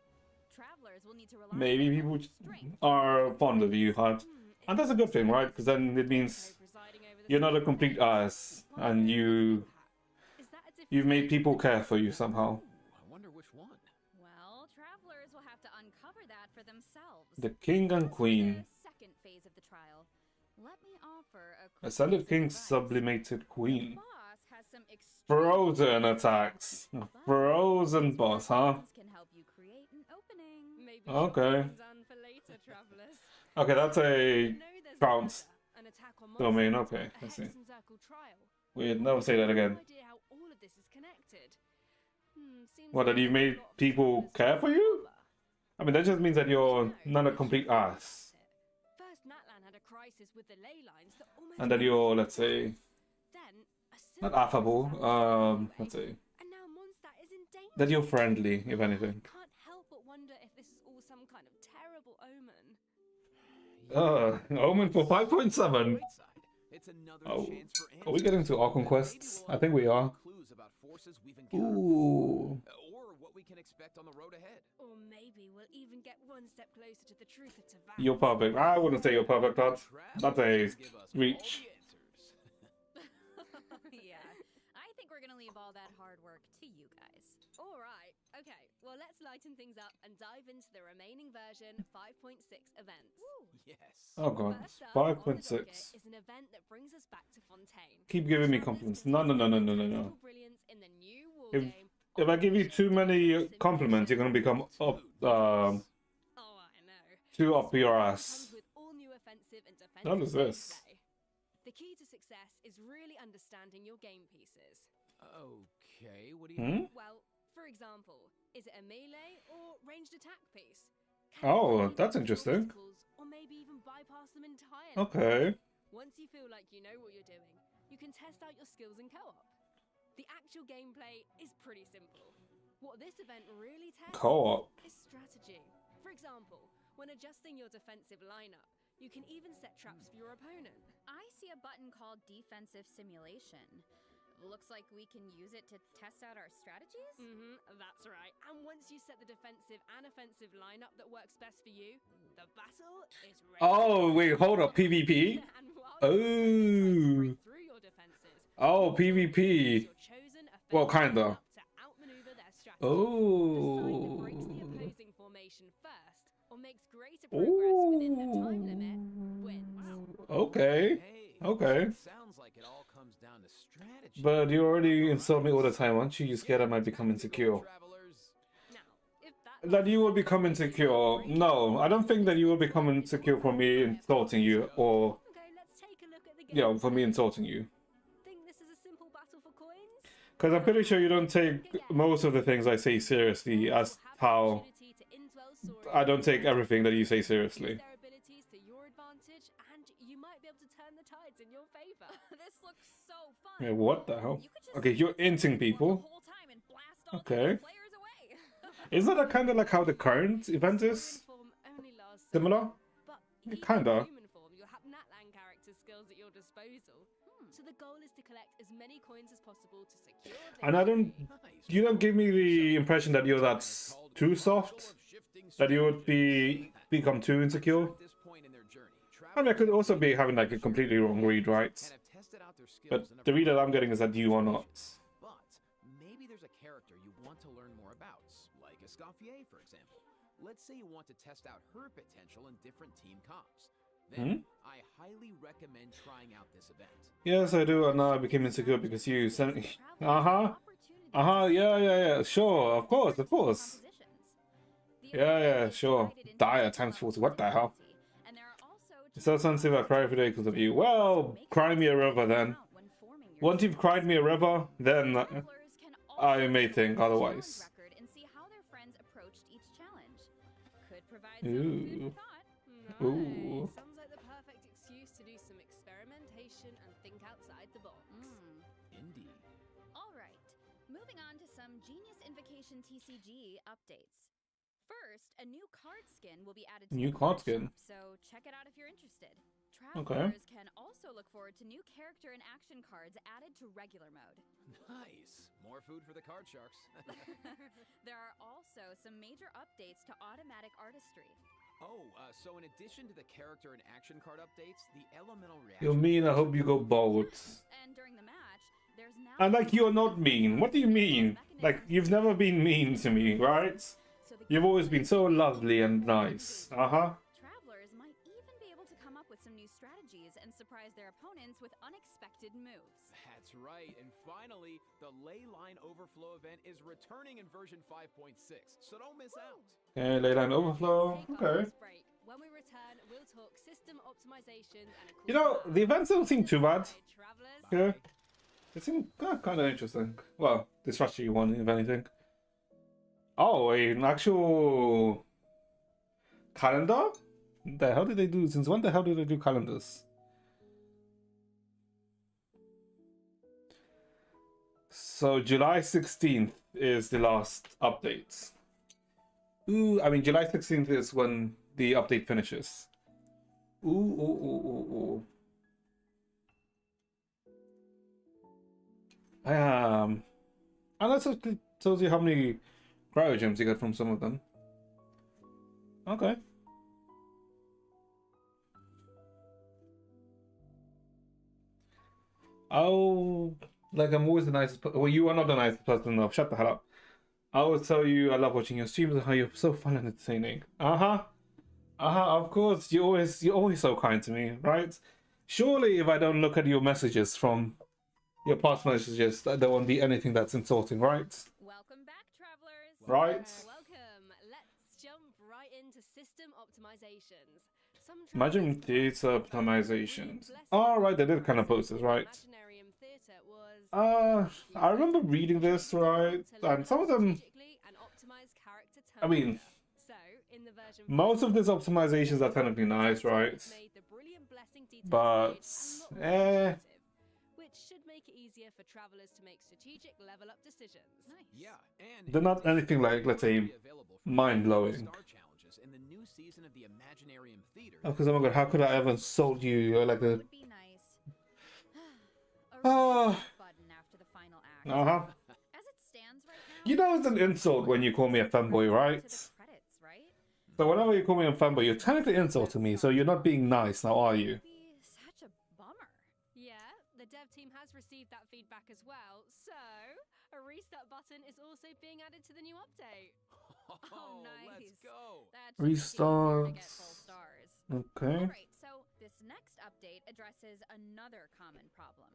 Travelers will need to rely Maybe on people their strength. are fond of you, Hard. And that's a good thing, right? Because then it means you're not a complete ass, and you've made people care for you somehow. I wonder which one. Well, travelers will have to uncover that for themselves. The king and As for queen. the second phase of the trial, let me offer a quick Ascended piece of king, advice. sublimated The queen. boss has some extreme Frozen abilities, attacks. but Frozen these boss, huh? weapons can help you create an opening. Maybe Okay. done for later, travelers. Okay, that's a Know there's Trounce an attack on domain. Mondstadt, Okay, a I see. Hexen-Circle trial. We'd never say that again. No idea how all of this is connected. Seems What, that like you made a lot of people travelers care for you? cover. I mean, that just means that you're not a complete ass. First, Natlan had a crisis with the ley lines that almost And that you're, let's say, then a not similar affable, disaster let's anyway, say, and now Mondstadt is in danger. that you're friendly, if anything. Can't help but wonder if this is all some kind of terrible omen. Omen for 5.7. Great side. It's another Oh, chance for are we getting to our Maybe conquests? we'll I think we are. clues about forces we've encountered Ooh. before, or what we can expect on the road ahead. Or maybe we'll even get one step closer to the truth of Tavat. You're perfect. I wouldn't say you're perfect, Todd. That's a Travelers can give us all reach. the answers. Yeah, I think we're gonna leave all that hard work to you guys. All right. Okay. Well, let's lighten things up and dive into the remaining version 5.6 events. Yes. Oh god. First up on the 5.6. docket is an event that brings us back to Fontaine. Keep giving me Travelers compliments. can No, no, no, no, no, no, tactical no. brilliance in the new war If- game. If I give you too many compliments, you're gonna become up, Oh, I know. too up your Comes ass. with all new offensive and defensive What is this? gameplay. The key to success is really understanding your game pieces. Okay, what do you mean? Well, for example, is it a melee or ranged attack piece? Can Oh, you avoid that's multiple interesting. obstacles, or maybe even bypass them entirely? Okay. Once you feel like you know what you're doing, you can test out your skills in co-op. The actual gameplay is pretty simple. What this event really tests Co-op. is strategy. For example, when adjusting your defensive lineup, you can even set traps for your opponent. I see a button called Defensive Simulation. Looks like we can use it to test out our strategies? That's right. And once you set the defensive and offensive lineup that works best for you, the battle is ready. Oh, wait, hold up. PvP? And while you Oh. break through your defenses, Oh, PvP. your chosen Well, offensive kinda. lineup to outmaneuver their strategy. The side that breaks the Oh. opposing formation first or makes greater progress within the time limit Ooh. wins. Okay. Hey, Okay. sounds like it all comes down to strategy. But you already insult me all the time. Aren't you scared I might become insecure? Travelers. Now, if that That you will become insecure. No, I don't think that you will become insecure for me insulting you or, Okay, let's take a look at the game. you know, for me insulting you. Think this is a simple battle for coins? Because I'm pretty sure you don't take most of the things I say seriously, as how I don't take everything that you say seriously. Use their abilities to your advantage, and you might be able to turn the tides in your favor. This looks so fun. Yeah, what the hell? You could just Okay, you're inting the people. whole time and blast all the Okay. other players away. Isn't that kind of like how the current event Story is? form only lasts Similar? but Yeah, even kinda. in human form, you'll have Natlan character skills at your disposal. So the goal is to collect as many coins as possible to secure And I don't... victory. You don't give me the impression that you're that too soft? That you would become too insecure? I mean, I could also be having like a completely wrong read, right? But the read that I'm getting is that you are not. But maybe there's a character you want to learn more about, like Escoffier, for example. Let's say you want to test out her potential in different team comps. Then I highly recommend trying out this event. Yes, I do, and now I became insecure because you sent me... Yeah, sure, of course. Yeah, sure. Dire times 40, what the hell? It's so sensitive I cry every day because of you. Well, cry me a river then. Once you've cried me a river, then I may think otherwise. Ooh. Nice. Ooh. Sounds like the perfect excuse to do some experimentation and think outside the box. Indeed. Alright, moving on to some Genius Invocation TCG updates. First, a new card skin will be added to New the card card skin? shop, so check it out if you're interested. Okay. Travelers can also look forward to new character and action cards added to regular mode. Nice. More food for the card sharks. There are also some major updates to automatic artistry. So in addition to the character and action card updates, the elemental reaction... You mean I hope you go bold. And during the match, there's now And like you're not mean. What do you mean? Like you've never been mean to me, right? so the You've always been so lovely and nice. Uh-huh. Travelers might even be able to come up with some new strategies and surprise their opponents with unexpected moves. That's right. And finally, the Ley Line Overflow event is returning in version 5.6, so don't miss out. Okay, Leyline Overflow. Take Okay. this break. When we return, we'll talk system optimizations and a cool You know, the events don't seem too bad. Travelers. Yeah. It seemed kind of interesting. Well, the strategy one, if anything. Oh, an actual calendar? The hell did they do? Since when the hell did they do calendars? So July 16th is the last update. Ooh, I mean July 16th is when the update finishes. Ooh. And that actually tells you how many cryo gems you get from some of them. Okay. Oh, like I'm always the nicest. Well, you are not the nicest person. No, shut the hell up. I will tell you, I love watching your streams and how you're so fun and entertaining. Of course, you're always so kind to me, right? Surely, if I don't look at your messages from your past messages, there won't be anything that's insulting, right? Welcome back, travelers. Right. Welcome. Let's jump right into system optimizations. Some Imagine travelers theater optimizations. Oh, right, they did kind of post this, right? Imaginarium Theatre was I remember reading this, right? And some of them, strategically and optimize character I mean, so in the version most of these optimizations are technically nice, right? made the brilliant blessing details But, page a lot more intuitive, which should make it easier for travelers to make strategic level up decisions. Nice. Yeah, and They're not anything like, let's say, mind-blowing. Star challenges in the new season of the Imaginarium Theater. Oh, because, oh my god, how could I ever insult you? You're like a... Would be nice. A Ah. reset button after the final act. Uh-huh. As it stands right now, You know it's an insult when you call me a fanboy, to right? the credits, right? So whenever you call me a fanboy, you're technically insulting me, so you're not being nice now, are you? Be such a bummer. Yeah, the dev team has received that feedback as well, so a restart button is also being added to the new update. Oh, nice. Let's go. That should make it easier to get full Restarts. stars. Okay. Alright, so this next update addresses another common problem.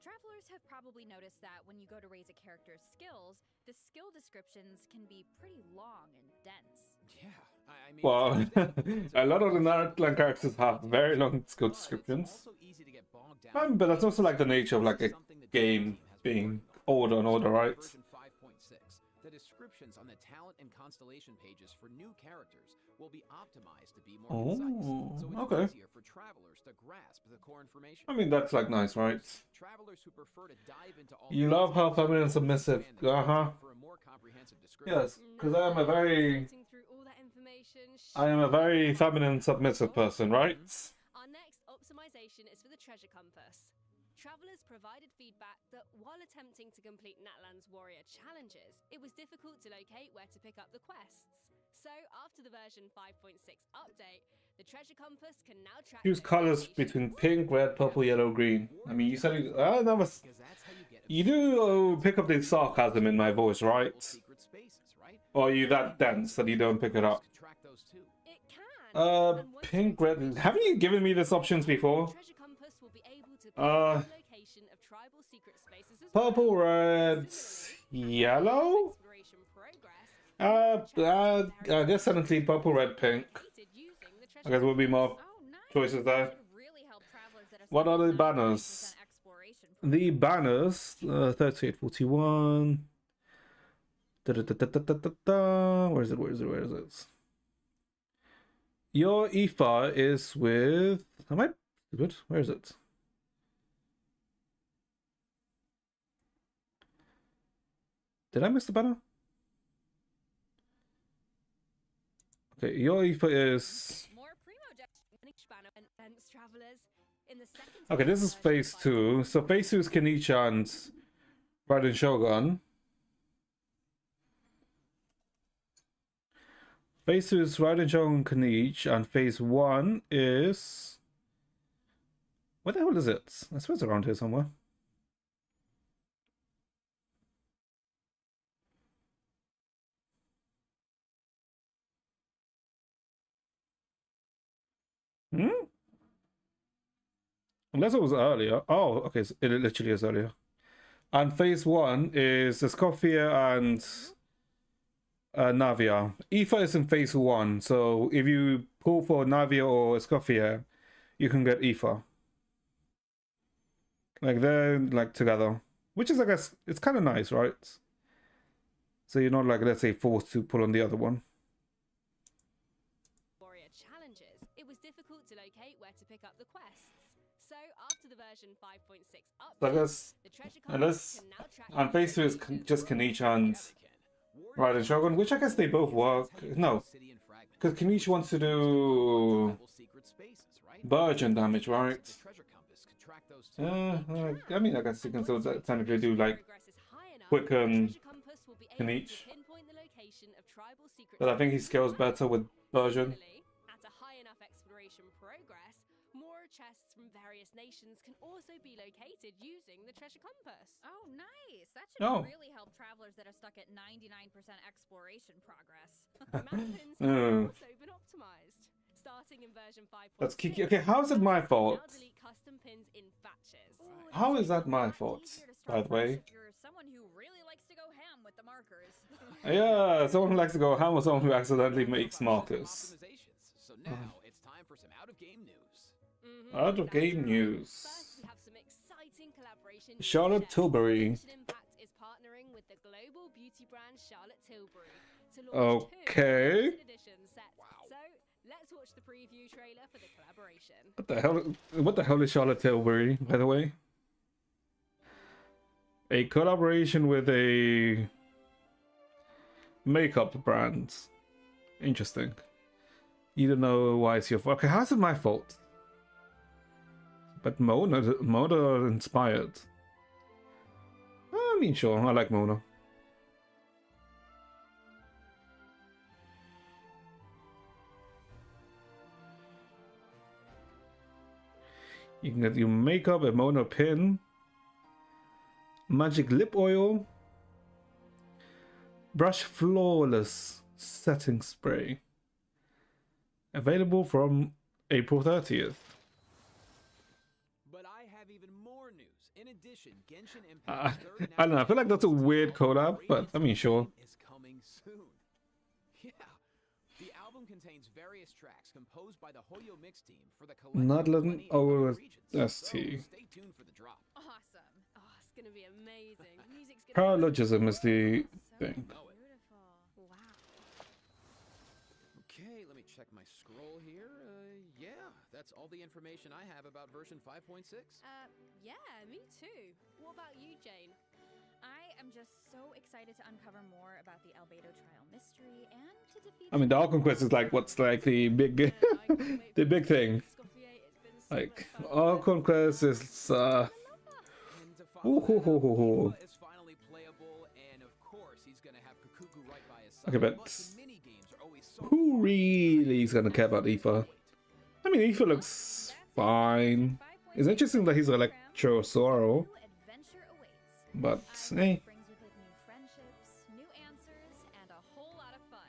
Travelers have probably noticed that when you go to raise a character's skills, the skill descriptions can be pretty long and dense. Yeah, I mean, Well, it's understandable. a lot of the Naruto characters have very long skill But it's descriptions. also easy to get bogged down But that's also like the nature of like a something the game team has being worked on. older and older, So in right? Version 5.6, the descriptions on the talent and constellation pages for new characters will be optimized to be more concise, so it's okay. easier for travelers to grasp the core information. I mean, that's like nice, right? Travelers who prefer to dive into all You the love how details feminine and will submissive. expand the content for a more comprehensive description. Yes, because I am a very, Sorting through all that information. feminine submissive person, right? Our next optimization is for the treasure compass. Travelers provided feedback that while attempting to complete Natlan's warrior challenges, it was difficult to locate where to pick up the quests. So, after the version 5.6 update, the treasure compass can now track Use colors locations. between pink, red, purple, yellow, green. I mean, you said it, that was, Because that's how you get you do pick up the sarcasm in my voice, right? secret spaces, right? Or are you that dense that you don't pick it up? Could track those too. It can. And once Pink, you red. activate Haven't you given me these options the before? treasure compass will be able to pick up the location of tribal secret spaces as well. Purple, red, Similarly, yellow. exploration progress, I guess technically purple, red, pink. completed using the treasure I guess there will be more Oh, nice. choices there. That should really help travelers that are What are the spending 99% banners? exploration The banners, 3841. Where is it? Where is it? Where is it? Your EFA is with. Am I good? Where is it? Did I miss the banner? Okay, your EFA is. More banner events travelers. In the second Okay, this is phase 2. So phase 2 is Kenichi and Raiden Shogun. Phase 2 is Raiden Shogun Kenichi, and phase 1 is. What the hell is it? I swear it's around here somewhere. Hmm? Unless it was earlier. Oh, okay, so it literally is earlier. And phase 1 is Escoffier and Navia. Aoife is in phase 1, so if you pull for Navia or Escoffier, you can get Aoife. Like they're like together, which is, I guess, it's kind of nice, right? So you're not like, let's say, forced to pull on the other one. warrior challenges, it was difficult to locate where to pick up the quests. So after the version 5.6 So I update, guess, the treasure unless, compass can now track and phase 2 is just Kenichi and Raiden Shogun, which I guess they both work. No, because Kenichi wants to do Burgeon damage, right? I mean, I guess you can still technically do like quick Kenichi. But I think he scales better with Burgeon. At a high enough exploration progress, more chests from various nations can also be located using the treasure compass. Oh, nice. That should Oh. really help travelers that are stuck at 99% exploration progress. Map pins Oh. have also been optimized. Starting in version 5.6. That's Kiki. Okay, how is it my fault? Now delete custom pins in batches. How is that my fault, by the way? If you're someone who really likes to go ham with the markers. Yeah, someone who likes to go ham or someone who accidentally makes markers. So now it's time for some out-of-game news. Out of game news. First, we have some exciting collaboration news Charlotte to share. Tilbury. Genshin Impact is partnering with the global beauty brand Charlotte Tilbury to launch Okay. two limited edition sets. So let's watch the preview trailer for the collaboration. What the hell is Charlotte Tilbury, by the way? A collaboration with a makeup brand. Interesting. You don't know why it's your fault. Okay, how's it my fault? But Mona inspired. I mean, sure, I like Mona. You can get your makeup, a Mona pin, magic lip oil, brush flawless setting spray. Available from April 30th. But I have even more news. In addition, Genshin Impact's third I don't know, I feel like that's a national weird album, collab, but I mean, sure. is coming soon. Yeah. The album contains various tracks composed by the Hoyo mix team for the Nudlin regions. OST. So stay tuned for the drop. Awesome. Oh, it's gonna be amazing. Music's gonna Paralogism is the thing. beautiful. Wow. Okay, let me check check my scroll here. Yeah, that's all the information I have about version 5.6. Yeah, me too. What about you, Jane? I am just so excited to uncover more about the Albedo trial mystery and to defeat. I mean, the Archon quest is like what's like the big, the big thing. Like Archon quest is And to follow that up, Aoife is finally playable, and of course he's gonna have Kukuku right by his side. Okay, but the mini-games are always so who fun. really is gonna care about Aoife? I mean, Aoife looks fine. It's interesting that he's a Electrosauro, Adventure awaits. but Brings hey. with it new friendships, new answers, and a whole lot of fun.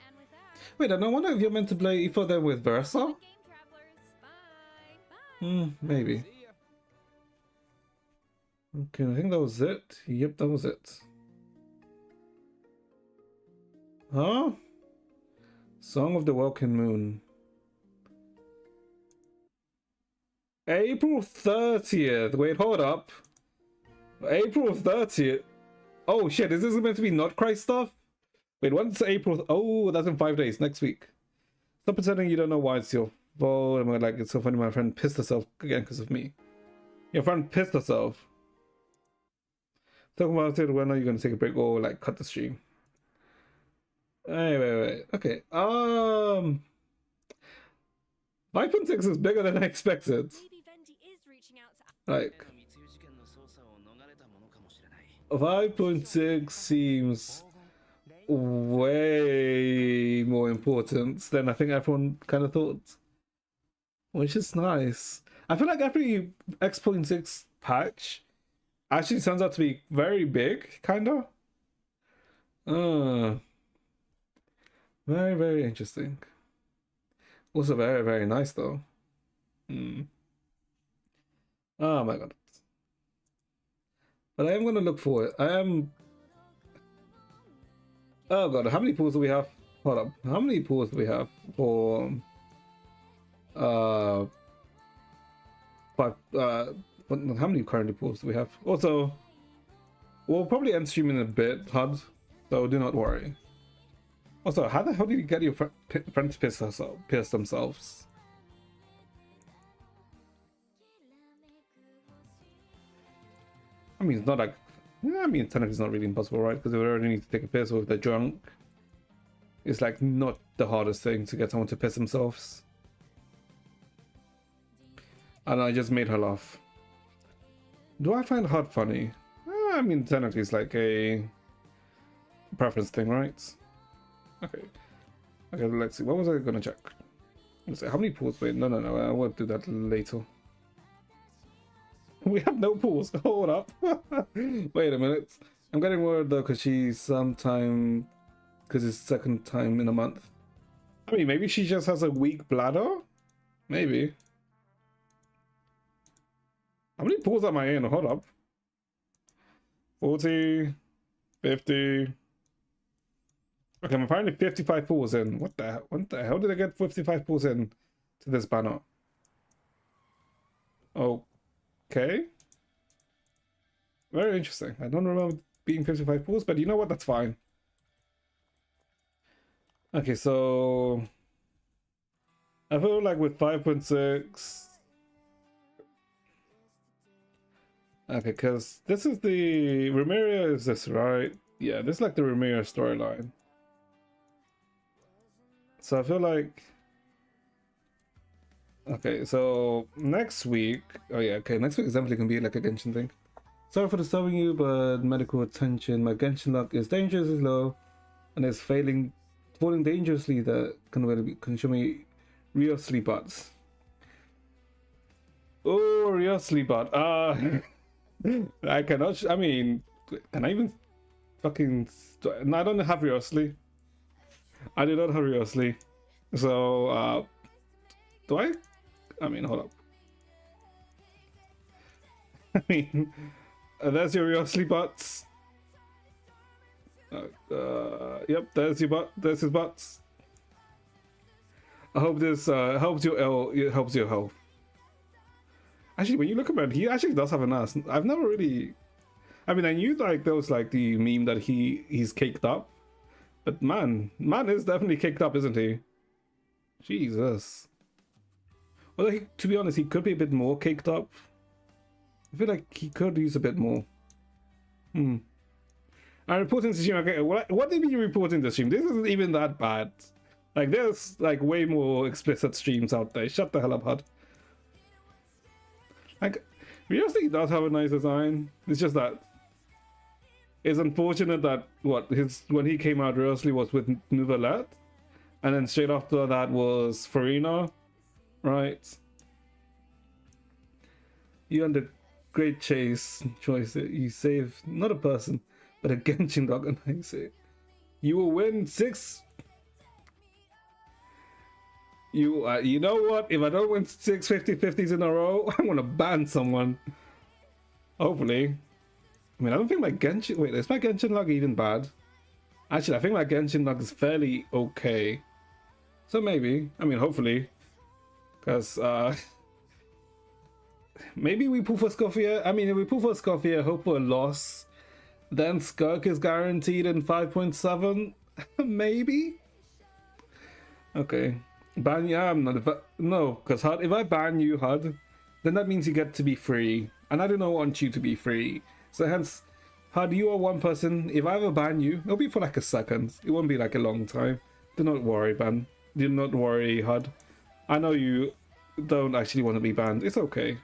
And with that, Wait, I don't wonder if you're meant to play Aoife then with Versa? game travelers. Bye. Bye. Maybe. See ya. Okay, I think that was it. Yep, that was it. Huh? Song of the Welkin Moon. April 30th. Wait, hold up. April 30th. Oh shit, is this meant to be not Christ stuff? Wait, when's April? Oh, that's in 5 days, next week. Stop pretending you don't know why it's your fault. I'm like, it's so funny, my friend pissed herself again because of me. Your friend pissed herself. Talking about it, when are you going to take a break or like cut the stream? Wait. Okay. 5.6 is bigger than I expected. Maybe Vendi is reaching out to. Like 5.6 seems way more important than I think everyone kind of thought, which is nice. I feel like every X.6 patch actually turns out to be very big, kind of. Very, very interesting. Also very, very nice, though. Oh my god. But I am going to look for it. I am... Oh god, how many pools do we have? Hold up. How many pools do we have for... how many currently pools do we have? Also, we'll probably end stream in a bit, HUD, so do not worry. Also, how the hell did you get your friends pierce themselves? I mean, it's not like... I mean, technically it's not really impossible, right? Because they already need to take a piss or if they're drunk. It's like not the hardest thing to get someone to piss themselves. And I just made her laugh. Do I find HUD funny? I mean, technically it's like a preference thing, right? Okay. Okay, let's see. What was I gonna check? Let's see. How many pools? Wait, no. I won't do that later. We have no pools. Hold up. Wait a minute. I'm getting worried though, because she's sometime... Because it's second time in a month. I mean, maybe she just has a weak bladder? Maybe. How many pools am I in? Hold up. 40, 50. Okay, I'm apparently 55 pools in. What the hell did I get 55 pools in to this banner? Okay. Very interesting. I don't remember being 55 pools, but you know what? That's fine. Okay, so I feel like with 5.6. Okay, because this is the Remiria, is this right? Yeah, this is like the Remiria storyline. So I feel like... Okay, so next week... Oh yeah, okay, next week is definitely going to be like a Genshin thing. Sorry for disturbing you, but medical attention. My Genshin luck is dangerously low and is falling dangerously that can show me real sleep bots. Oh, real sleep bot. I cannot... I mean, can I even fucking... No, I don't have real sleep. I do not have real sleep. So, do I? I mean, hold up. I mean, there's your real sleep bots. Yep, there's your bot. There's his bots. I hope this helps your health. Actually, when you look at him, he actually does have an ass. I've never really... I mean, I knew like there was like the meme that he's caked up. But man is definitely caked up, isn't he? Jesus. Well, to be honest, he could be a bit more caked up. I feel like he could use a bit more. I'm reporting to stream. Okay, what do you mean you're reporting to stream? This isn't even that bad. Like, there's like way more explicit streams out there. Shut the hell up, HUD. Like, realistically, he does have a nice design. It's just that it's unfortunate that when he came out realistically was with Nouvellette, and then straight after that was Farina, right? You and the great chase choice, you save not a person, but a Genshin dog, and I say you will win 6. You know what? If I don't win 6 50-50s in a row, I'm gonna ban someone. Hopefully. I mean, I don't think my Genshin... Wait, is my Genshin log even bad? Actually, I think my Genshin log is fairly okay. So maybe. I mean, hopefully. Because, maybe we pull for Scoffia. I mean, if we pull for Scoffia, hope for a loss. Then Skirk is guaranteed in 5.7. Maybe? Okay. Ban you? I'm not... No, because HUD, if I ban you, HUD, then that means you get to be free. And I do not want you to be free. So hence, HUD, you are one person. If I ever ban you, it'll be for like a second. It won't be like a long time. Do not worry, ban. Do not worry, HUD. I know you don't actually want to be banned. It's okay.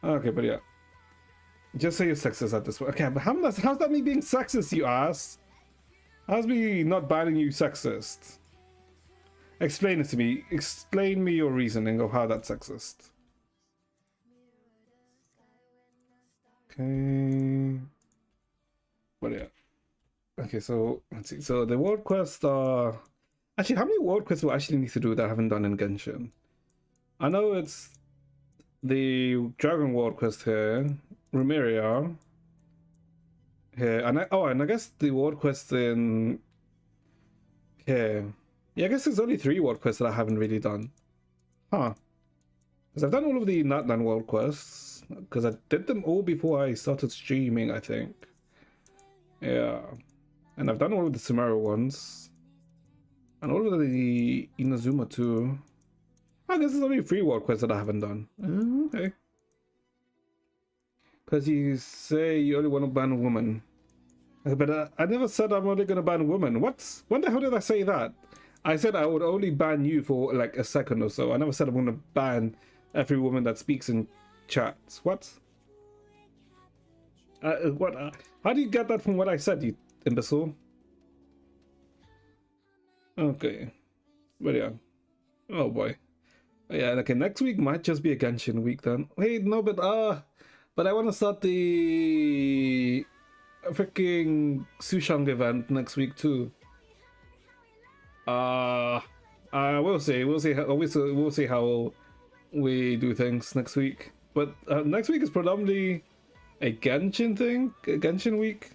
Okay, but yeah. Just say you're sexist at this point. Okay, but how's that me being sexist, you ass? How's me not banning you sexist? Explain it to me. Explain me your reasoning of how that's sexist. Okay. But yeah. Okay, so let's see. So the world quests are... Actually, how many world quests do I actually need to do that I haven't done in Genshin? I know it's the Dragon World quest here, Rumeria here, and I guess the world quest in here. Yeah, I guess there's only 3 world quests that I haven't really done. Huh. Because I've done all of the Natlan world quests, because I did them all before I started streaming, I think. Yeah. And I've done all of the Sumeru ones. And all of the Inazuma too. I guess there's only 3 world quests that I haven't done. Okay. Because you say you only want to ban a woman. But I never said I'm only going to ban women. What? When the hell did I say that? I said I would only ban you for like a second or so. I never said I'm going to ban every woman that speaks in chats. What? What? How do you get that from what I said, you imbecile? Okay. But yeah. Oh boy. Yeah, okay, next week might just be a Genshin week then. Wait, no, but I want to start the freaking Sushang event next week too. We'll see. We'll see how we do things next week. But next week is predominantly a Genshin thing, a Genshin week.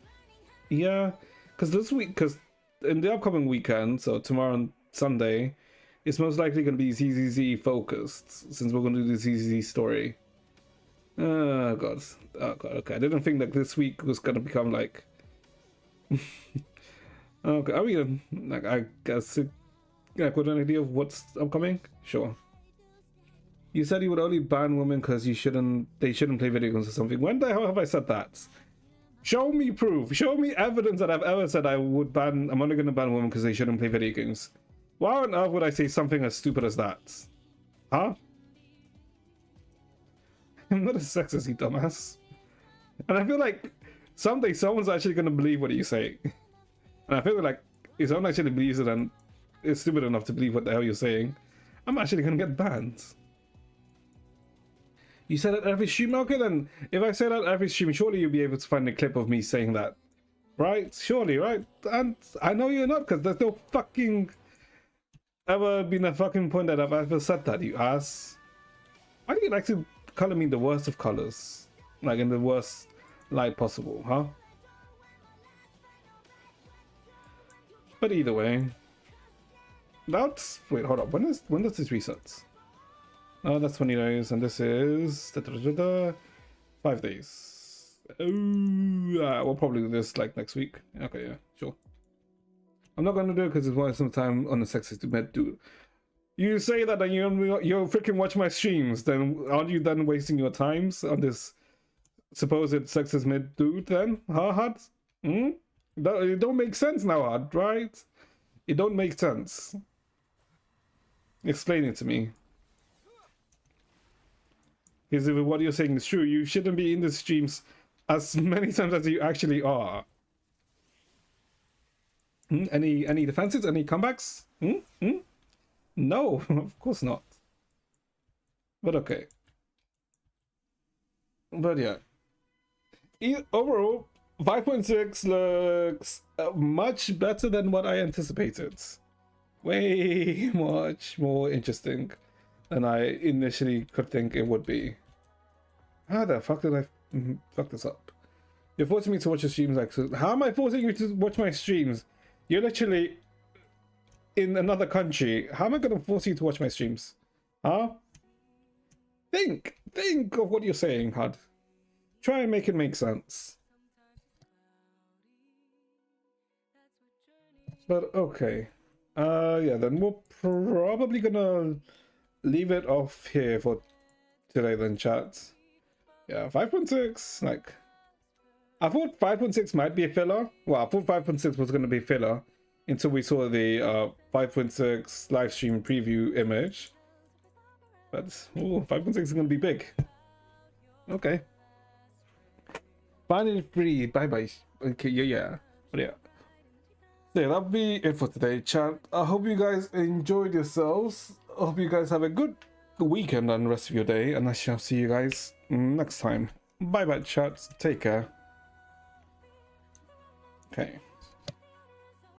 Yeah, because in the upcoming weekend, so tomorrow and Sunday, it's most likely going to be ZZZ focused, since we're going to do the ZZZ story. Oh god. Okay, I didn't think that this week was going to become like... Okay, I mean, like, I guess I got an idea of what's upcoming? Sure. You said you would only ban women because they shouldn't play video games or something. When the hell have I said that? Show me proof. Show me evidence that I've ever said I'm only going to ban women because they shouldn't play video games. Why on earth would I say something as stupid as that? Huh? I'm not a sexist, you dumbass. And I feel like someday someone's actually going to believe what you say. And I feel like if someone actually believes it and is stupid enough to believe what the hell you're saying, I'm actually going to get banned. You said that every stream? Okay, then if I say that every stream, surely you'll be able to find a clip of me saying that. Right? Surely, right? And I know you're not, because there's no fucking... ever been a fucking point that I've ever said that, you ass. Why do you like to color me in the worst of colors? Like in the worst light possible, huh? But either way. That's... Wait, hold up. When does this reset? Oh, that's 20 days, and this is... 5 days. We'll probably do this like next week. Okay, yeah, sure. I'm not gonna do it because it's worth some time on the sexist med dude. You say that and you freaking watch my streams, then aren't you then wasting your times on this supposed sexist mid dude then? Huh, Hud? It don't make sense now, Hud, right? It don't make sense. Explain it to me. Because if what you're saying is true, you shouldn't be in the streams as many times as you actually are. Any defenses? Any comebacks? No, of course not. But okay. But yeah. Overall, 5.6 looks much better than what I anticipated. Way much more interesting than I initially could think it would be. How the fuck did I fuck this up? You're forcing me to watch your streams. Like, so how am I forcing you to watch my streams? You're literally in another country. How am I going to force you to watch my streams? Huh? Think of what you're saying, Hud. Try and make it make sense. But okay. Yeah, then we're probably gonna leave it off here for today then, chat. Yeah, 5.6, like, I thought 5.6 might be a filler. Well, I thought 5.6 was gonna be filler until we saw the 5.6 live stream preview image. But 5.6 is gonna be big. Okay. Finally free. Bye bye. Okay, yeah. But yeah. So yeah, that'll be it for today, chat. I hope you guys enjoyed yourselves. I hope you guys have a good weekend and rest of your day. And I shall see you guys next time. Bye bye, chat. Take care. Okay.